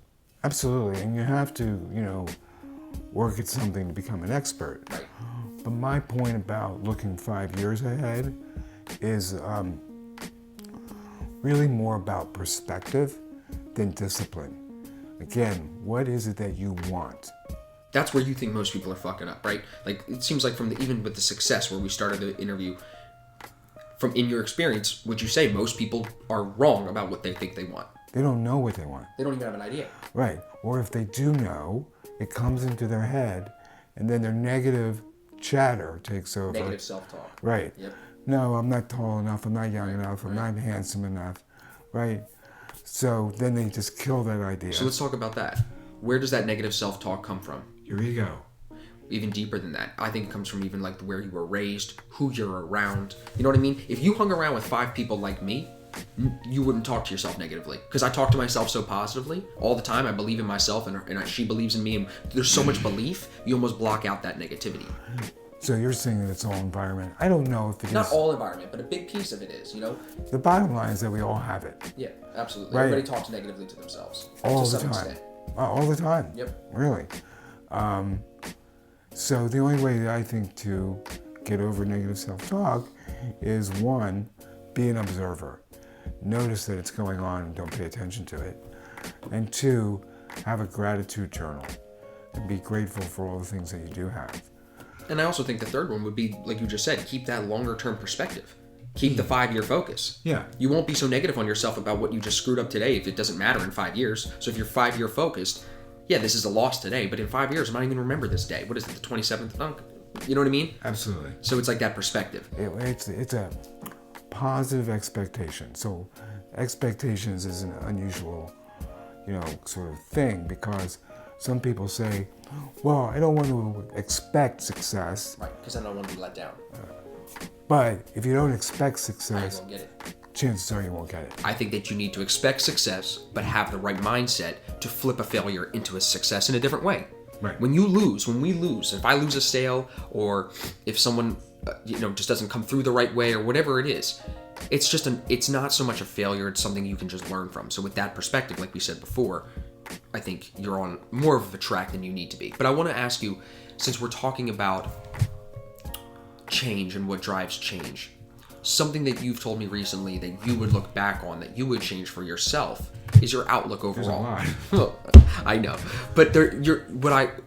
Absolutely, and you have to, work at something to become an expert. Right. But my point about looking 5 years ahead is really more about perspective than discipline. Again, what is it that you want? That's where you think most people are fucking up, right? Like, it seems like even with the success where we started the interview, from in your experience, would you say most people are wrong about what they think they want? They don't know what they want. They don't even have an idea. Right. Or if they do know, it comes into their head, and then their negative chatter takes over. Negative self-talk. Right. Yep. No, I'm not tall enough, I'm not young enough, I'm not handsome enough. Right. So then they just kill that idea. So let's talk about that. Where does that negative self-talk come from? Your ego. Even deeper than that. I think it comes from even like where you were raised, who you're around. You know what I mean? If you hung around with 5 people like me, you wouldn't talk to yourself negatively. Because I talk to myself so positively all the time. I believe in myself and she believes in me. And there's so much belief, you almost block out that negativity. So you're saying that it's all environment. I don't know if it is. Not all environment, but a big piece of it is, The bottom line is that we all have it. Yeah, absolutely. Right. Everybody talks negatively to themselves. All to the some time. extent. All the time. Yep. Really. So the only way that I think to get over negative self-talk is, 1, be an observer. Notice that it's going on and don't pay attention to it. And 2, have a gratitude journal and be grateful for all the things that you do have. And I also think the third one would be, like you just said, keep that longer term perspective. Keep the 5-year focus. Yeah. You won't be so negative on yourself about what you just screwed up today if it doesn't matter in 5 years. So if you're 5-year focused, yeah, this is a loss today, but in 5 years, I might even remember this day. What is it, the 27th? You know what I mean? Absolutely. So it's like that perspective. It's a positive expectation. So expectations is an unusual, sort of thing, because some people say, well, I don't want to expect success. Right, because I don't want to be let down. But if you don't expect I success, won't get it. chances are you won't get it. I think that you need to expect success, but have the right mindset to flip a failure into a success in a different way. Right. When we lose, if I lose a sale, or if someone, just doesn't come through the right way, or whatever it is, it's not so much a failure, it's something you can just learn from. So with that perspective, like we said before, I think you're on more of a track than you need to be. But I want to ask you, since we're talking about change and what drives change, something that you've told me recently that you would look back on, that you would change for yourself, is your outlook overall. There's a lot. I know, but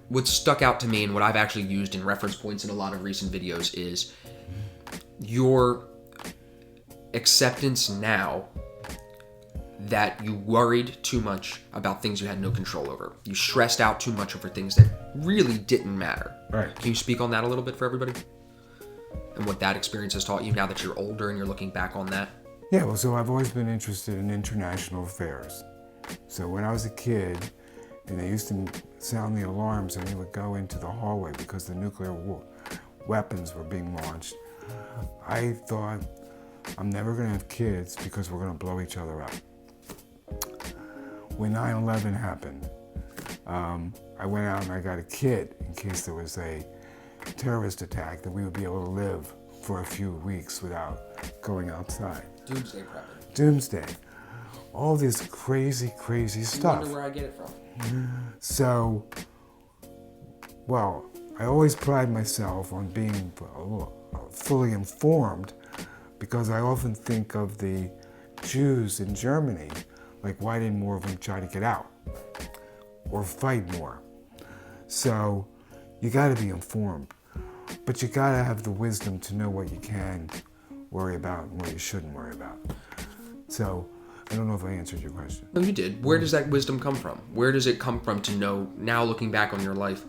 what stuck out to me and what I've actually used in reference points in a lot of recent videos is your acceptance now that you worried too much about things you had no control over. You stressed out too much over things that really didn't matter. Right. Can you speak on that a little bit for everybody? And what that experience has taught you now that you're older and you're looking back on that? Yeah, well, so I've always been interested in international affairs. So when I was a kid, and they used to sound the alarms, and we would go into the hallway because the nuclear weapons were being launched, I thought, I'm never going to have kids because we're going to blow each other up. when 9/11 happened, I went out and I got a kit in case there was a terrorist attack that we would be able to live for a few weeks without going outside. Doomsday prepping. Doomsday. All this crazy stuff. I wonder where I get it from. So, well, I always pride myself on being fully informed because I often think of the Jews in Germany, like why didn't more of them try to get out or fight more? So you got to be informed, but you got to have the wisdom to know what you can worry about and what you shouldn't worry about. So I don't know if I answered your question. No, you did. Where does that wisdom come from? Where does it come from to know, now looking back on your life,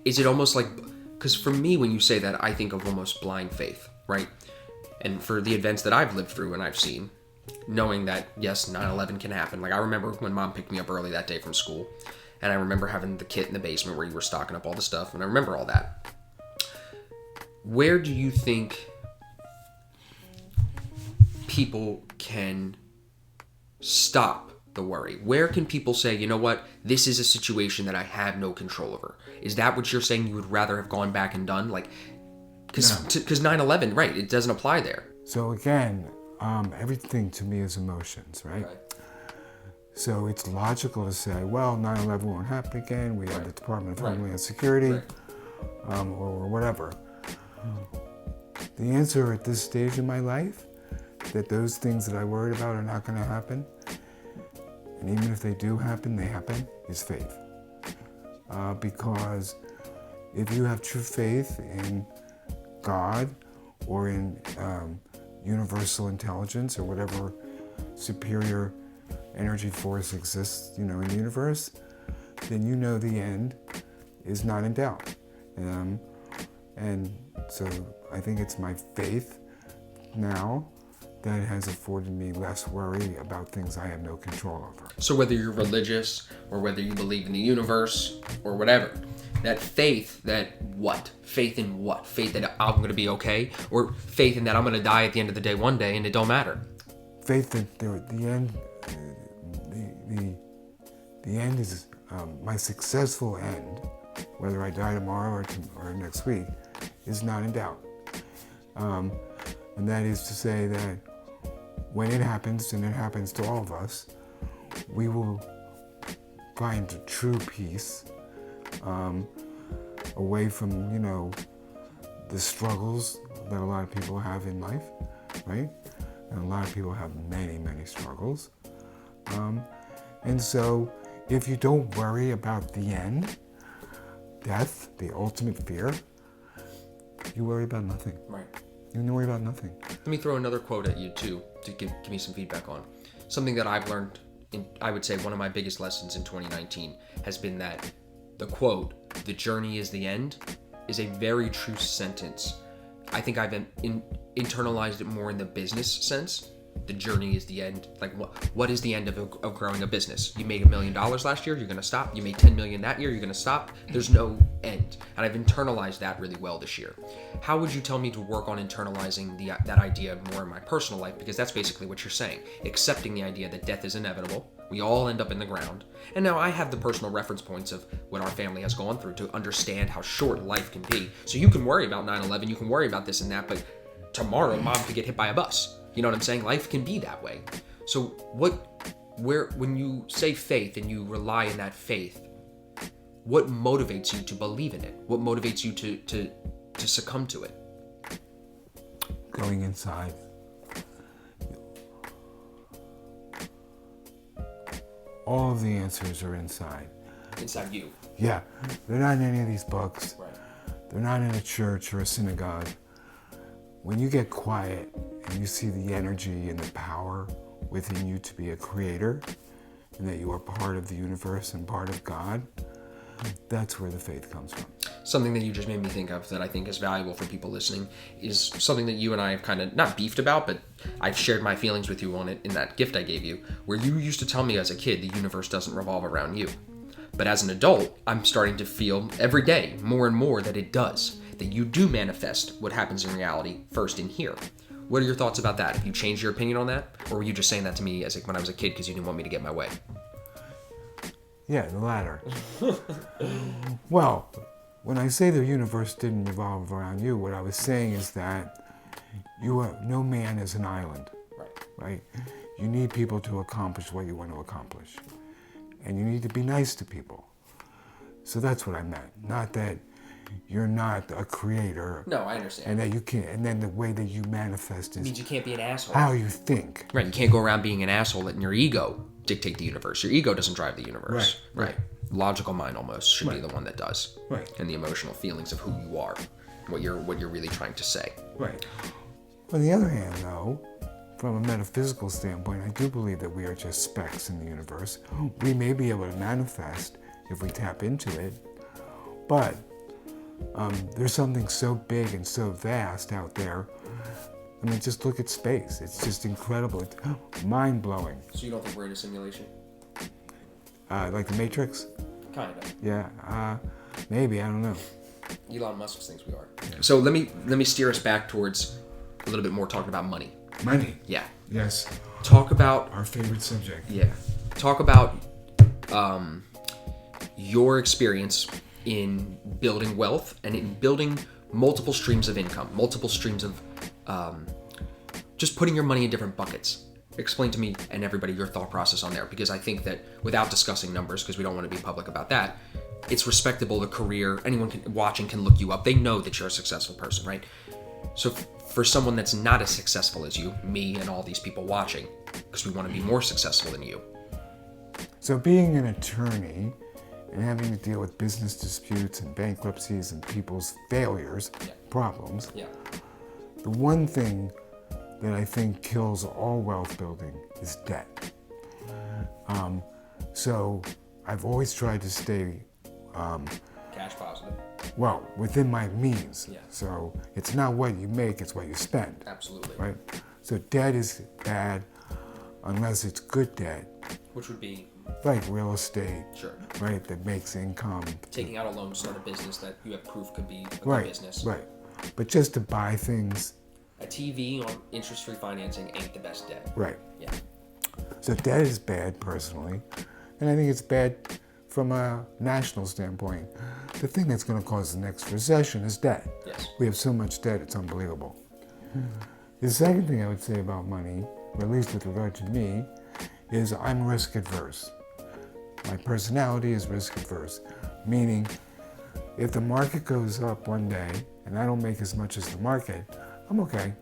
is it almost like, because for me, when you say that, I think of almost blind faith, right? And for the events that I've lived through and I've seen, knowing that, yes, 9/11 can happen. Like, I remember when Mom picked me up early that day from school, and I remember having the kit in the basement where you were stocking up all the stuff, and I remember all that. Where do you think people can stop the worry? Where can people say, you know what, this is a situation that I have no control over? Is that what you're saying you would rather have gone back and done? Like, because 9/11, right, it doesn't apply there. So again, everything to me is emotions, right? So it's logical to say, well, 9/11 won't happen again. We have the Department of Homeland Security, or whatever. The answer at this stage in my life, that those things that I worried about are not going to happen, and even if they do happen, they happen, is faith. Because if you have true faith in God or in universal intelligence or whatever superior energy force exists, in the universe, then you know the end is not in doubt. And so I think it's my faith now that has afforded me less worry about things I have no control over. So whether you're religious or whether you believe in the universe or whatever, that faith, faith in what? Faith that I'm going to be okay, or faith in that I'm going to die at the end of the day one day and it don't matter? Faith that the end is my successful end, whether I die tomorrow or next week, is not in doubt. And that is to say that when it happens, and it happens to all of us, we will find true peace away from, the struggles that a lot of people have in life, right? And a lot of people have many, many struggles. And so if you don't worry about the end, death, the ultimate fear, you worry about nothing. Right. You worry about nothing. Let me throw another quote at you too, to give me some feedback on. Something that I've learned, I would say one of my biggest lessons in 2019 has been that the quote, "The journey is the end," is a very true sentence. I think I've internalized it more in the business sense. The journey is the end. Like, what is the end of growing a business? You made $1 million last year, you're going to stop. You made 10 million that year, you're going to stop. There's no end. And I've internalized that really well this year. How would you tell me to work on internalizing that idea more in my personal life? Because that's basically what you're saying. Accepting the idea that death is inevitable. We all end up in the ground. And now I have the personal reference points of what our family has gone through to understand how short life can be. So you can worry about 9/11, you can worry about this and that, but tomorrow Mom could get hit by a bus. You know what I'm saying? Life can be that way. So when you say faith and you rely on that faith, what motivates you to believe in it? What motivates you to succumb to it? Going inside. All of the answers are inside. Inside you. Yeah. They're not in any of these books. Right. They're not in a church or a synagogue. When you get quiet and you see the energy and the power within you to be a creator, and that you are part of the universe and part of God, that's where the faith comes from. Something that you just made me think of that I think is valuable for people listening is something that you and I have kind of not beefed about, but I've shared my feelings with you on it in that gift I gave you, where you used to tell me as a kid the universe doesn't revolve around you. But as an adult, I'm starting to feel every day more and more that it does. That you do manifest what happens in reality first in here. What are your thoughts about that? Have you changed your opinion on that? Or were you just saying that to me as when I was a kid because you didn't want me to get my way? Yeah, the latter. Well, when I say the universe didn't revolve around you, what I was saying is that no man is an island, right? You need people to accomplish what you want to accomplish. And you need to be nice to people. So that's what I meant. Not that you're not a creator. No, I understand. And that you can't, and then the way that you manifest is means you can't be an asshole. how you think. Right, you can't go around being an asshole, letting your ego dictate the universe. Your ego doesn't drive the universe. Right. Logical mind almost should be the one that does. Right. And the emotional feelings of who you are, what you're really trying to say. Right. On the other hand, though, from a metaphysical standpoint, I do believe that we are just specks in the universe. We may be able to manifest if we tap into it, but there's something so big and so vast out there. I mean, just look at space. It's just incredible. It's mind-blowing. So you don't think we're in a simulation? Like the Matrix? Kind of. Yeah, maybe, I don't know. Elon Musk thinks we are. So let me steer us back towards a little bit more talking about money. Money? Yeah. Yes. Talk about... Our favorite subject. Yeah. Talk about your experience in building wealth and in building multiple streams of income, multiple streams of just putting your money in different buckets. Explain to me and everybody your thought process on there, because I think that without discussing numbers, because we don't want to be public about that, it's respectable, the career, anyone watching can look you up. They know that you're a successful person, right? So for someone that's not as successful as you, me and all these people watching, because we want to be more successful than you. So being an attorney and having to deal with business disputes and bankruptcies and people's failures, problems, the one thing that I think kills all wealth building is debt. So I've always tried to stay Cash positive. well within my means. Yeah. So it's not what you make, it's what you spend. Absolutely. Right? So debt is bad unless it's good debt. Which would be? Like real estate. Sure. Right, that makes income. Taking out a loan to start a business that you have proof could be a good business. Right. But just to buy things. A TV on interest-free financing ain't the best debt. Right. Yeah. So debt is bad personally. And I think it's bad from a national standpoint. The thing that's going to cause the next recession is debt. Yes. We have so much debt, it's unbelievable. The second thing I would say about money, or at least with regard to me, is I'm risk adverse. My personality is risk adverse, meaning if the market goes up one day and I don't make as much as the market, I'm okay.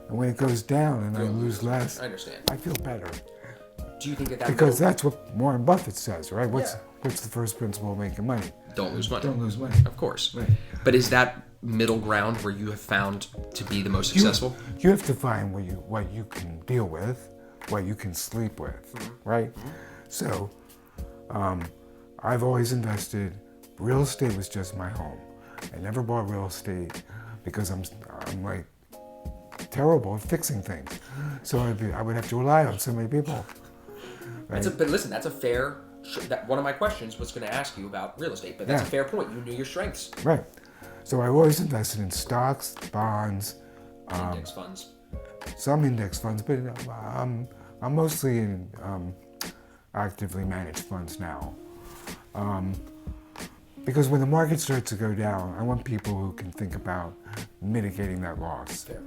And when it goes down and I lose less, I understand. I feel better. Do you think that Because that's what Warren Buffett says, right? What's the first principle of making money? Don't lose money. Don't lose money. Of course. Right. But is that middle ground where you have found to be the most successful? You have to find what you can deal with, what you can sleep with, right? So I've always invested. Real estate was just my home. I never bought real estate because I'm like terrible at fixing things. So I would have to rely on so many people. Right? But listen, that's a fair. That one of my questions was going to ask you about real estate, but that's a fair point. You knew your strengths. Right. So I've always invested in stocks, bonds, Index funds. some index funds, but I'm mostly in actively managed funds now. Because when the market starts to go down, I want people who can think about mitigating that loss. Fair.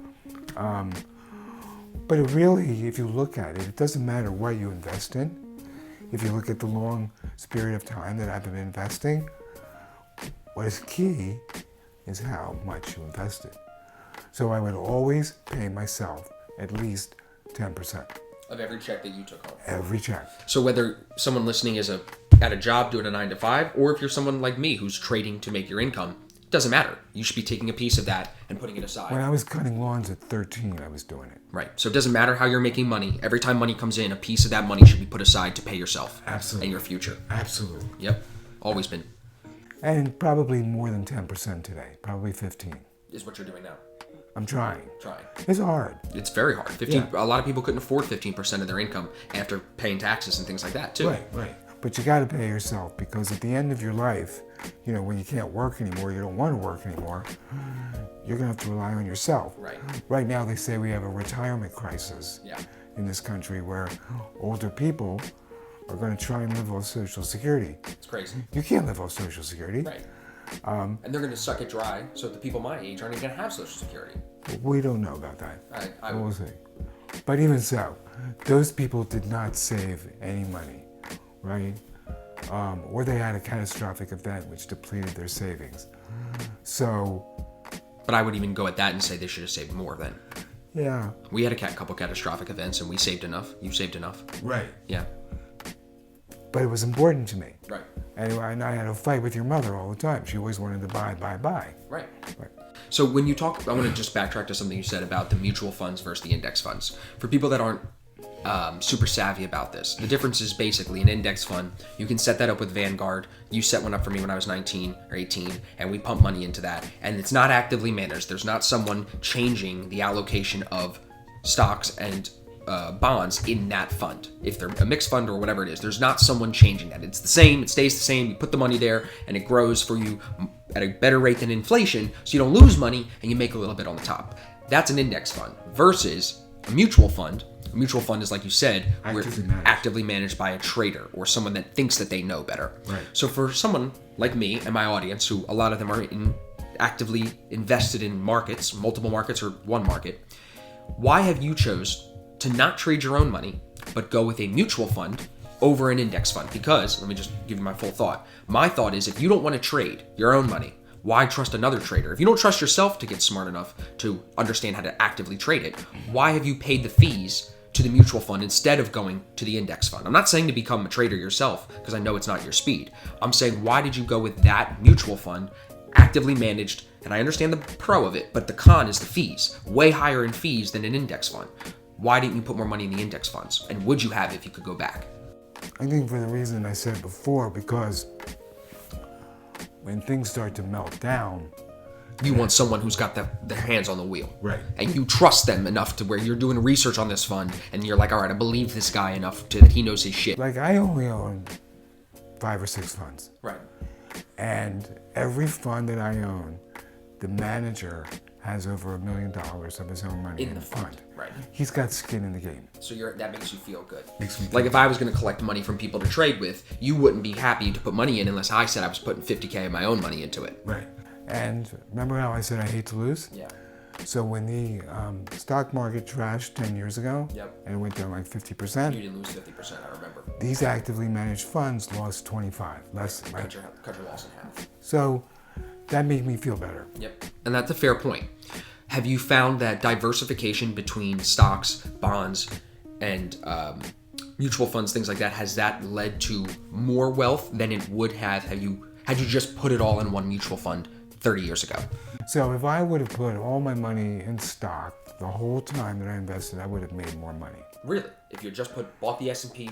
But it really, if you look at it, it doesn't matter what you invest in. If you look at the long period of time that I've been investing, what is key is how much you invested. So I would always pay myself at least 10%. Of every check that you took home. Every check. So whether someone listening is at a job doing a 9 to 5, or if you're someone like me who's trading to make your income, it doesn't matter. You should be taking a piece of that and putting it aside. When I was cutting lawns at 13, I was doing it. Right. So it doesn't matter how you're making money. Every time money comes in, a piece of that money should be put aside to pay yourself. Absolutely. And your future. Absolutely. Yep. Always been. And probably more than 10% today. Probably 15. Is what you're doing now. I'm trying. Trying. It's hard. It's very hard. 15. A lot of people couldn't afford 15% of their income after paying taxes and things like that too. Right. But you got to pay yourself, because at the end of your life, when you can't work anymore, you don't want to work anymore, you're going to have to rely on yourself. Right. Right now they say we have a retirement crisis in this country where older people are going to try and live off Social Security. It's crazy. You can't live off Social Security. Right. And they're going to suck it dry, so the people my age aren't even going to have Social Security. We don't know about that. We'll would. see. But even so, those people did not save any money, right? Or they had a catastrophic event which depleted their savings. So... But I would even go at that and say they should have saved more then. Yeah. We had a couple catastrophic events and we saved enough. You saved enough. Right. Yeah. But it was important to me. Right. Anyway, and I had a fight with your mother all the time. She always wanted to buy. Right. So when you talk, I want to just backtrack to something you said about the mutual funds versus the index funds. For people that aren't super savvy about this, the difference is basically an index fund. You can set that up with Vanguard. You set one up for me when I was 19 or 18, and we pump money into that. And it's not actively managed. There's not someone changing the allocation of stocks and bonds in that fund. If they're a mixed fund or whatever it is, there's not someone changing that. It's the same, it stays the same. You put the money there and it grows for you at a better rate than inflation, so you don't lose money and you make a little bit on the top. That's an index fund versus a mutual fund. A mutual fund is, like you said, actively managed by a trader or someone that thinks that they know better. Right. So for someone like me and my audience, who a lot of them are actively invested in markets, multiple markets or one market, why have you chose to not trade your own money, but go with a mutual fund over an index fund? Because, let me just give you my full thought. My thought is, if you don't want to trade your own money, why trust another trader? If you don't trust yourself to get smart enough to understand how to actively trade it, why have you paid the fees to the mutual fund instead of going to the index fund? I'm not saying to become a trader yourself, because I know it's not your speed. I'm saying, why did you go with that mutual fund, actively managed? And I understand the pro of it, but the con is the fees. Way higher in fees than an index fund. Why didn't you put more money in the index funds? And would you have if you could go back? I think for the reason I said before, because when things start to melt down, you want someone who's got their hands on the wheel. Right. And you trust them enough to where you're doing research on this fund and you're like, all right, I believe this guy enough that he knows his shit. Like, I only own 5 or 6 funds. Right. And every fund that I own, the manager has over $1 million of his own money in the fund. Right. He's got skin in the game. So that makes you feel good. Makes me feel like if I was going to collect money from people to trade with, you wouldn't be happy to put money in unless I said I was putting $50K of my own money into it. Right. And remember how I said I hate to lose? Yeah. So when the stock market trashed 10 years ago, and it went down like 50%, you didn't lose 50%, I remember. These actively managed funds lost 25, less, right? Cut your loss in half. So that made me feel better. Yep. And that's a fair point. Have you found that diversification between stocks, bonds, and mutual funds, things like that, has that led to more wealth than it would have had you just put it all in one mutual fund 30 years ago? So if I would have put all my money in stock the whole time that I invested, I would have made more money. Really? If you just bought the S&P,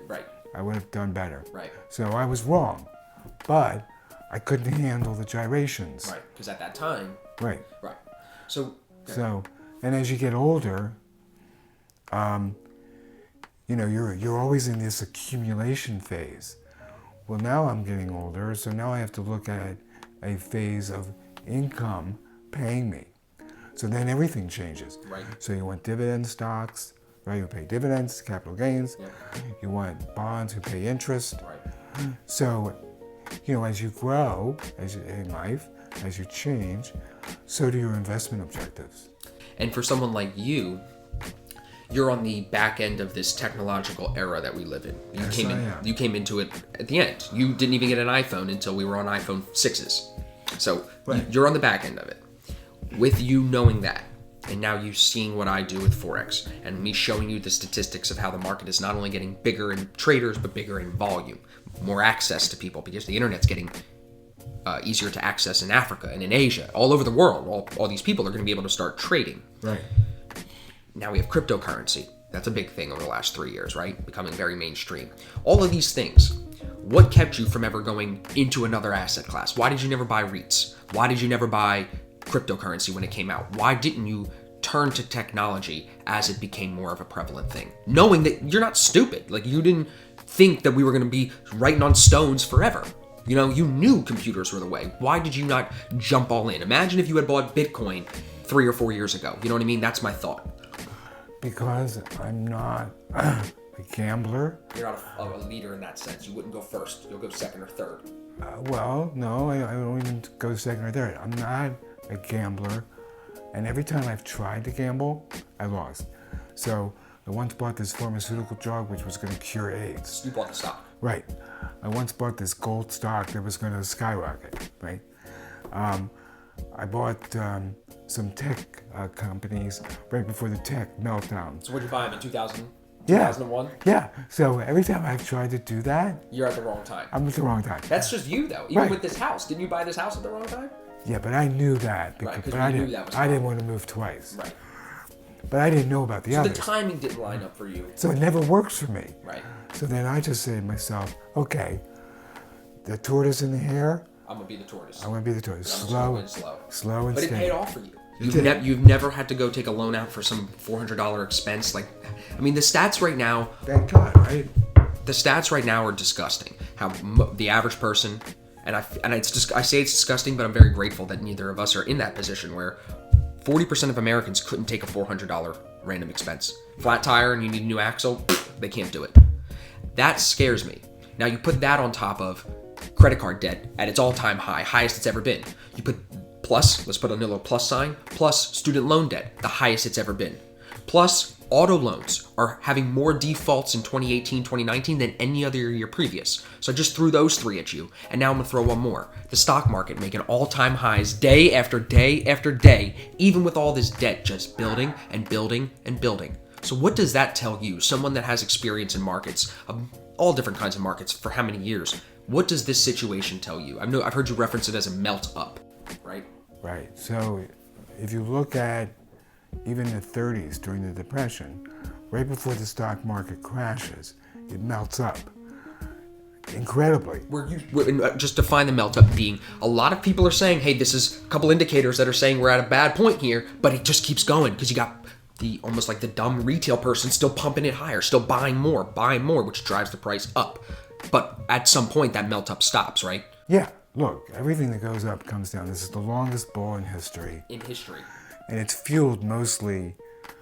right? I would have done better. Right. So I was wrong, but I couldn't handle the gyrations. Right, because at that time. Right. Right. So, and as you get older, you're always in this accumulation phase. Well, now I'm getting older, so now I have to look at a phase of income paying me. So then everything changes. Right. So you want dividend stocks, right? You pay dividends, capital gains. Yep. You want bonds who pay interest. Right. So, as you grow in life, as you change, so do your investment objectives. And for someone like you, you're on the back end of this technological era that we live in. You came into it at the end. You didn't even get an iPhone until we were on iPhone 6s. So you're on the back end of it. With you knowing that, and now you seeing what I do with Forex, and me showing you the statistics of how the market is not only getting bigger in traders, but bigger in volume, more access to people, because the internet's getting easier to access in Africa and in Asia, all over the world. All these people are going to be able to start trading. Right. Now we have cryptocurrency. That's a big thing over the last 3 years, right? Becoming very mainstream. All of these things. What kept you from ever going into another asset class? Why did you never buy REITs? Why did you never buy cryptocurrency when it came out? Why didn't you turn to technology as it became more of a prevalent thing? Knowing that you're not stupid. Like, you didn't think that we were going to be writing on stones forever. You knew computers were the way. Why did you not jump all in? Imagine if you had bought Bitcoin 3 or 4 years ago. You know what I mean? That's my thought. Because I'm not a a gambler. You're not a leader in that sense. You wouldn't go first. You'll go second or third. Well, no, I don't even go second or third. I'm not a gambler. And every time I've tried to gamble, I lost. So I once bought this pharmaceutical drug which was going to cure AIDS. You bought the stock. Right. I once bought this gold stock that was going to skyrocket, right? I bought some tech companies right before the tech meltdown. So what did you buy them in Yeah. 2001? Yeah. So every time I've tried to do that, You're at the wrong time. I'm at the wrong time. That's just you, though. Even Right. with this house. Didn't you buy this house at the wrong time? Yeah, but I knew that. Right, 'cause but you knew that was I didn't want to move twice. Right. But I didn't know about the So others. the timing didn't line up for you. So it never works for me. Right. So then I just say to myself, okay, the tortoise and the hare, I'm going to be the tortoise. I'm going to be the tortoise. I'm just Slow, gonna win slow. slow and But it steady. paid off for you. did. You've never had to go take a loan out for some $400 expense. Like, I mean, the stats right now, Thank God, right? the stats right now are disgusting. How the average person, and it's just, I say it's disgusting, but I'm very grateful that neither of us are in that position where 40% of Americans couldn't take a $400 random expense. Flat tire and you need a new axle, they can't do it. That scares me. Now you put that on top of credit card debt at its all-time high, highest it's ever been. You put plus, let's put a little plus sign, plus student loan debt, the highest it's ever been. Plus auto loans are having more defaults in 2018, 2019 than any other year previous. So I just threw those three at you, and now I'm gonna throw one more. The stock market making all-time highs day after day after day, even with all this debt just building and building and building. So what does that tell you, someone that has experience in markets, all different kinds of markets for how many years? What does this situation tell you? I've heard you reference it as a melt up, right? Right. So if you look at even the 30s during the Depression, right before the stock market crashes, it melts up incredibly. Just define the melt up being, a lot of people are saying, hey, this is a couple indicators that are saying we're at a bad point here, but it just keeps going because you got the almost like the dumb retail person still pumping it higher, still buying more, which drives the price up. But at some point that melt up stops, right? Yeah. Look, everything that goes up comes down. This is the longest bull in history. And it's fueled mostly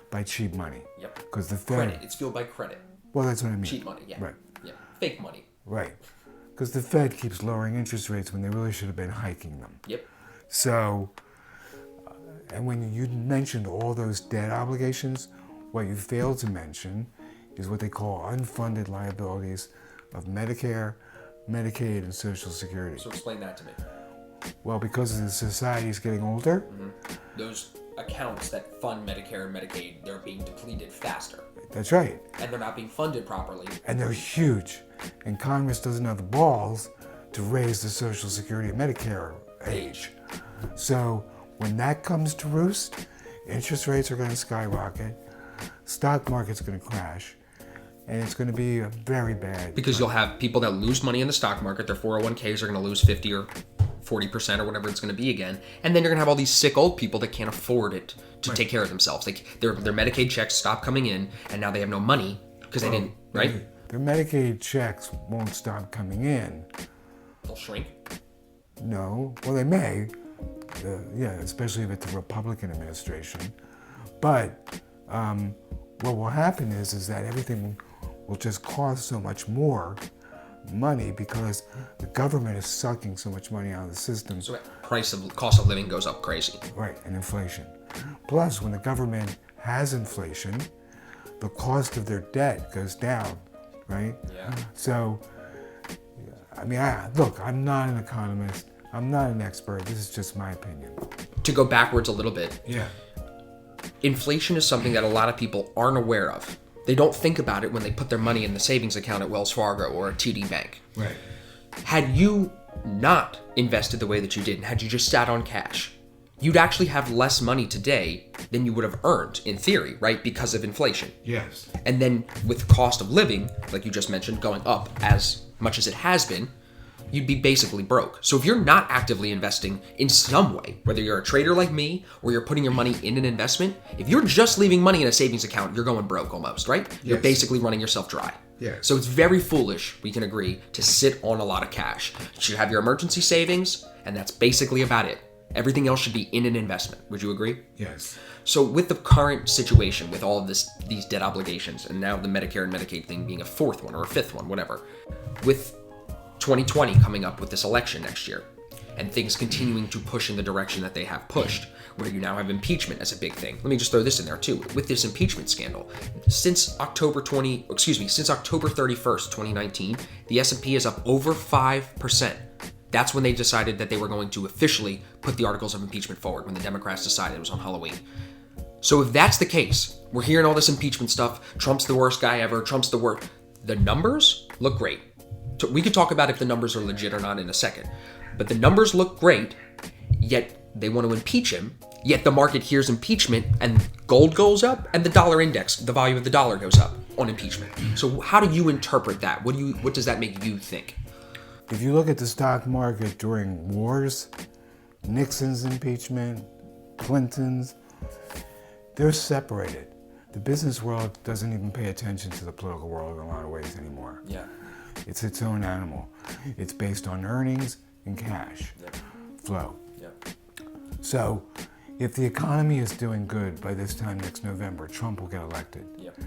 by cheap money. Yep. Because the Fed... Credit. It's fueled by credit. Well, that's what I mean. Cheap money, yeah. Right. Yeah. Fake money. Right. Because the Fed keeps lowering interest rates when they really should have been hiking them. Yep. So, and when you mentioned all those debt obligations, what you failed to mention is what they call unfunded liabilities of Medicare, Medicaid, and Social Security. So explain that to me. Well, because the society is getting older, Those accounts that fund Medicare and Medicaid, they're being depleted faster. that's right. And they're not being funded properly. And they're huge. And Congress doesn't have the balls to raise the Social Security and Medicare age. So when that comes to roost, interest rates are going to skyrocket, stock market's going to crash, and it's going to be a very bad... Because you'll have people that lose money in the stock market, their 401ks are going to lose 50 or 40% or whatever it's going to be again. And then you're going to have all these sick old people that can't afford it to take care of themselves. Like their Medicaid checks stop coming in, and now they have no money because they didn't, right? Their Medicaid checks won't stop coming in. They'll shrink. No. Well, they may. Yeah, especially if it's a Republican administration. But what will happen is that everything will just cost so much more money because the government is sucking so much money out of the system. So cost of living goes up crazy. Right, and inflation. Plus, when the government has inflation, the cost of their debt goes down, right? Yeah. So, I mean, look, I'm not an economist. I'm not an expert. This is just my opinion. To go backwards a little bit, Yeah. inflation is something that a lot of people aren't aware of. They don't think about it when they put their money in the savings account at Wells Fargo or a TD Bank. Right. Had you not invested the way that you did, and had you just sat on cash, you'd actually have less money today than you would have earned, in theory, right? Because of inflation. Yes. And then with cost of living, like you just mentioned, going up as much as it has been, you'd be basically broke. So if you're not actively investing in some way, whether you're a trader like me or you're putting your money in an investment, if you're just leaving money in a savings account, you're going broke almost, right? You're Yes. basically running yourself dry. Yeah. So it's very foolish, we can agree, to sit on a lot of cash. You should have your emergency savings, and that's basically about it. Everything else should be in an investment. Would you agree? Yes. So with the current situation, with all of these debt obligations, and now the Medicare and Medicaid thing being a fourth one or a fifth one, whatever, with 2020 coming up with this election next year, and things continuing to push in the direction that they have pushed, where you now have impeachment as a big thing. Let me just throw this in there too. With this impeachment scandal, since October 31st, 2019, the S&P is up over 5%. That's when they decided that they were going to officially put the articles of impeachment forward, when the Democrats decided it was on Halloween. So if that's the case, we're hearing all this impeachment stuff, Trump's the worst guy ever, Trump's the worst. The numbers look great. So we could talk about if the numbers are legit or not in a second. But the numbers look great, yet they want to impeach him, yet the market hears impeachment and gold goes up and the dollar index, the value of the dollar goes up on impeachment. So how do you interpret that? What does that make you think? If you look at the stock market during wars, Nixon's impeachment, Clinton's, they're separated. The business world doesn't even pay attention to the political world in a lot of ways anymore. Yeah. It's its own animal. It's based on earnings and cash flow. Yeah. So if the economy is doing good by this time next November, Trump will get elected. Yep.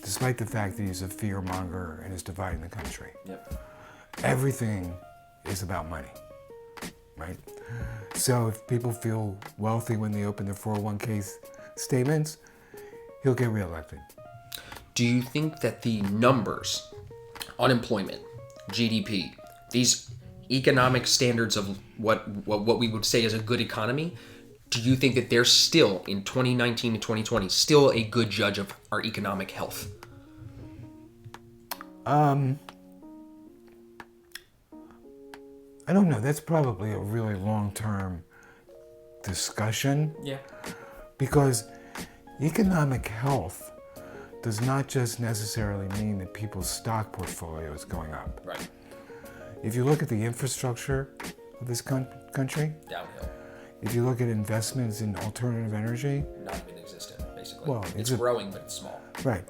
Despite the fact that he's a fear monger and is dividing the country. Yep. Everything is about money, right? So if people feel wealthy when they open their 401k statements, he'll get reelected. Do you think that the numbers, unemployment, GDP, these economic standards of what we would say is a good economy, do you think that they're still, in 2019 and 2020, still a good judge of our economic health? I don't know. That's probably a really long-term discussion. Yeah. Because economic health does not just necessarily mean that people's stock portfolio is going up. Right. If you look at the infrastructure of this country, Downhill. if you look at investments in alternative energy, Not even existent, basically. Well, it's growing, but it's small. right.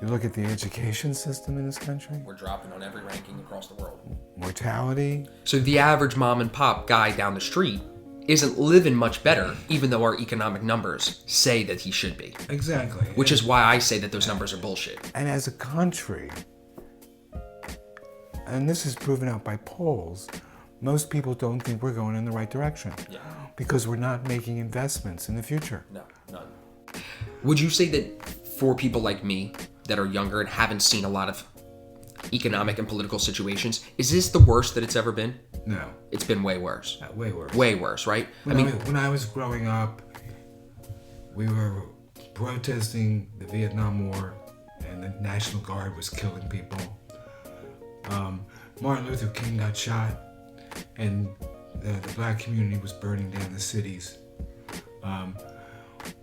You look at the education system in this country, We're dropping on every ranking across the world. mortality. So the average mom and pop guy down the street isn't living much better, even though our economic numbers say that he should be. Exactly. Which is why I say that those numbers are bullshit. And as a country, and this is proven out by polls, most people don't think we're going in the right direction. Yeah. Because we're not making investments in the future. No, none. Would you say that for people like me that are younger and haven't seen a lot of economic and political situations, is this the worst that it's ever been? No. It's been way worse. Way worse. Way worse, right? When I was growing up, we were protesting the Vietnam War, and the National Guard was killing people. Martin Luther King got shot, and the black community was burning down the cities.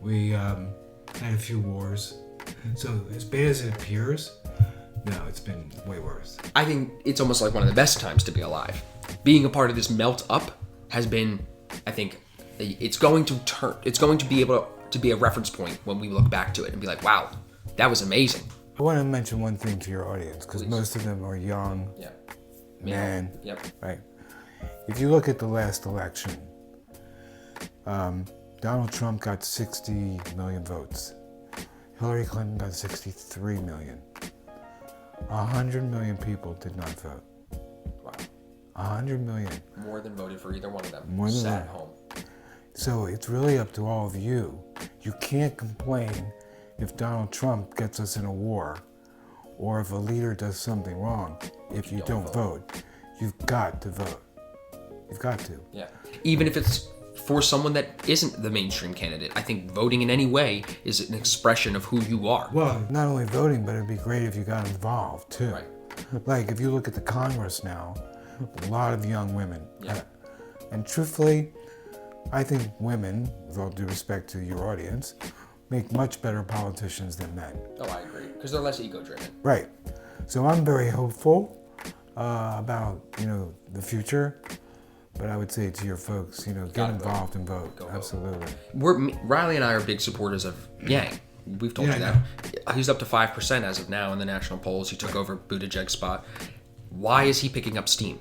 We had a few wars. So as bad as it appears, no, it's been way worse. I think it's almost like one of the best times to be alive. Being a part of this melt up has been, I think, it's going to be able to be a reference point when we look back to it and be like, wow, that was amazing. I want to mention one thing to your audience, because Please. most of them are young men. Yep. Right. If you look at the last election, Donald Trump got 60 million votes. Hillary Clinton got 63 million. 100 million people did not vote. Wow. 100 million. More than voted for either one of them. More than Sat that. at home. So it's really up to all of you. You can't complain if Donald Trump gets us in a war, or if a leader does something wrong. If you don't vote, you've got to vote. You've got to. Yeah. Even if it's for someone that isn't the mainstream candidate, I think voting in any way is an expression of who you are. Well, not only voting, but it'd be great if you got involved too. Right. Like if you look at the Congress now, a lot of young women. Yeah. And truthfully, I think women, with all due respect to your audience, make much better politicians than men. Oh, I agree. Because they're less ego-driven. Right. So I'm very hopeful about, the future. But I would say to your folks, get involved and vote. Absolutely. Riley and I are big supporters of Yang. We've told you that. He's up to 5% as of now in the national polls. He took over Buttigieg's spot. Why is he picking up steam?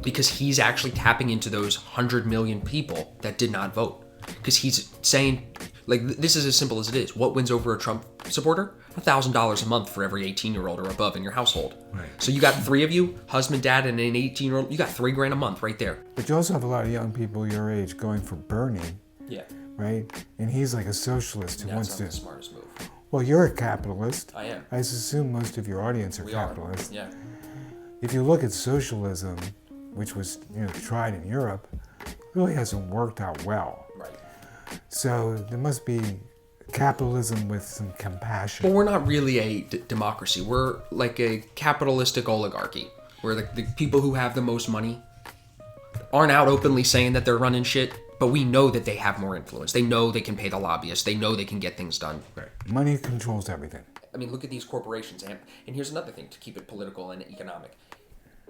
because he's actually tapping into those 100 million people that did not vote. Because he's saying, like, this is as simple as it is. What wins over a Trump supporter? $1,000 a month for every 18-year-old or above in your household. Right. So you got three of you, husband, dad, and an 18-year-old. You got $3,000 a month right there. But you also have a lot of young people your age going for Bernie. Yeah. Right? And he's like a socialist who wants to. That's not the smartest move. Well, you're a capitalist. I am. I assume most of your audience are We capitalists. are. Yeah. If you look at socialism, which was tried in Europe, really hasn't worked out well. Right. So there must be capitalism with some compassion. But we're not really a democracy. We're like a capitalistic oligarchy, where the people who have the most money aren't out openly saying that they're running shit, but we know that they have more influence. They know they can pay the lobbyists. They know they can get things done. Right. Money controls everything. I mean, look at these corporations. And here's another thing to keep it political and economic.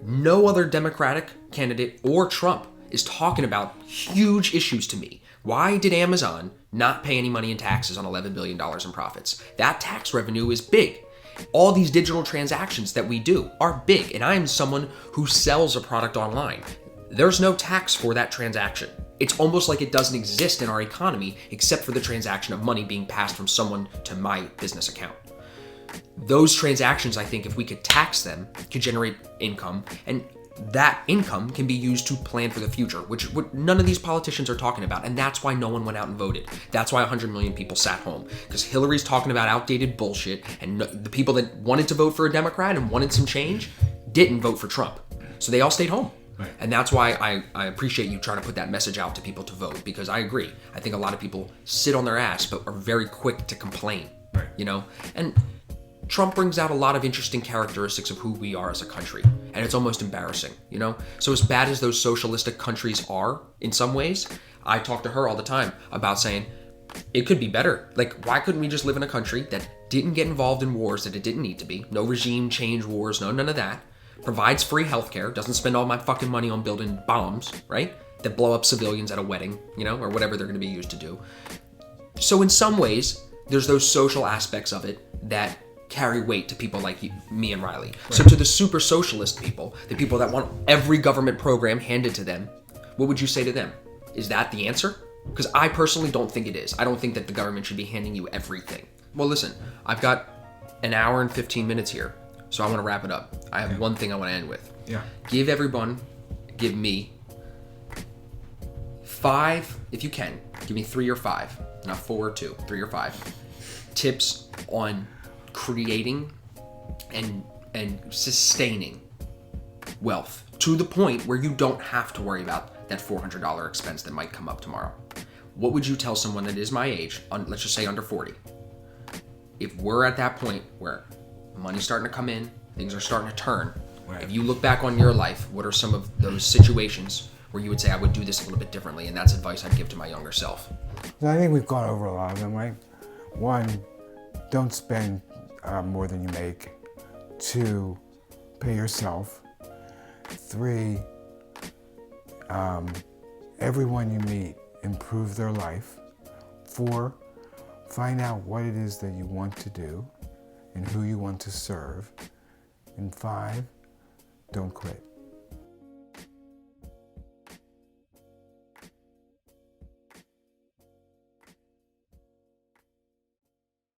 No other Democratic candidate or Trump is talking about huge issues to me. Why did Amazon not pay any money in taxes on $11 billion in profits? That tax revenue is big. All these digital transactions that we do are big, and I'm someone who sells a product online. There's no tax for that transaction. It's almost like it doesn't exist in our economy except for the transaction of money being passed from someone to my business account. Those transactions, I think, if we could tax them, could generate income, and that income can be used to plan for the future, which none of these politicians are talking about, and that's why no one went out and voted. That's why 100 million people sat home, because Hillary's talking about outdated bullshit, and the people that wanted to vote for a Democrat and wanted some change didn't vote for Trump. So they all stayed home. Right. And that's why I appreciate you trying to put that message out to people to vote, because I agree. I think a lot of people sit on their ass, but are very quick to complain, Right. And Trump brings out a lot of interesting characteristics of who we are as a country, and it's almost embarrassing, So as bad as those socialistic countries are in some ways, I talk to her all the time about saying it could be better. Like, why couldn't we just live in a country that didn't get involved in wars that it didn't need to be? No regime change wars, none of that. Provides free healthcare, doesn't spend all my fucking money on building bombs, right? That blow up civilians at a wedding, or whatever they're going to be used to do. So in some ways, there's those social aspects of it that carry weight to people like me and Riley. Right. So to the super socialist people, the people that want every government program handed to them, what would you say to them? Is that the answer? Because I personally don't think it is. I don't think that the government should be handing you everything. Well, listen, I've got an hour and 15 minutes here, so I want to wrap it up. I have one thing I want to end with. Yeah. Give me 5, if you can, give me 3 or 5, not 4 or 2, 3 or 5 tips on creating and sustaining wealth to the point where you don't have to worry about that $400 expense that might come up tomorrow. What would you tell someone that is my age, let's just say under 40? If we're at that point where money's starting to come in, things are starting to turn, right. If you look back on your life, what are some of those situations where you would say, I would do this a little bit differently, and that's advice I'd give to my younger self? I think we've gone over a lot of them, right? 1, don't spend more than you make. 2, pay yourself. 3, everyone you meet, improve their life. 4, find out what it is that you want to do and who you want to serve. And 5, don't quit.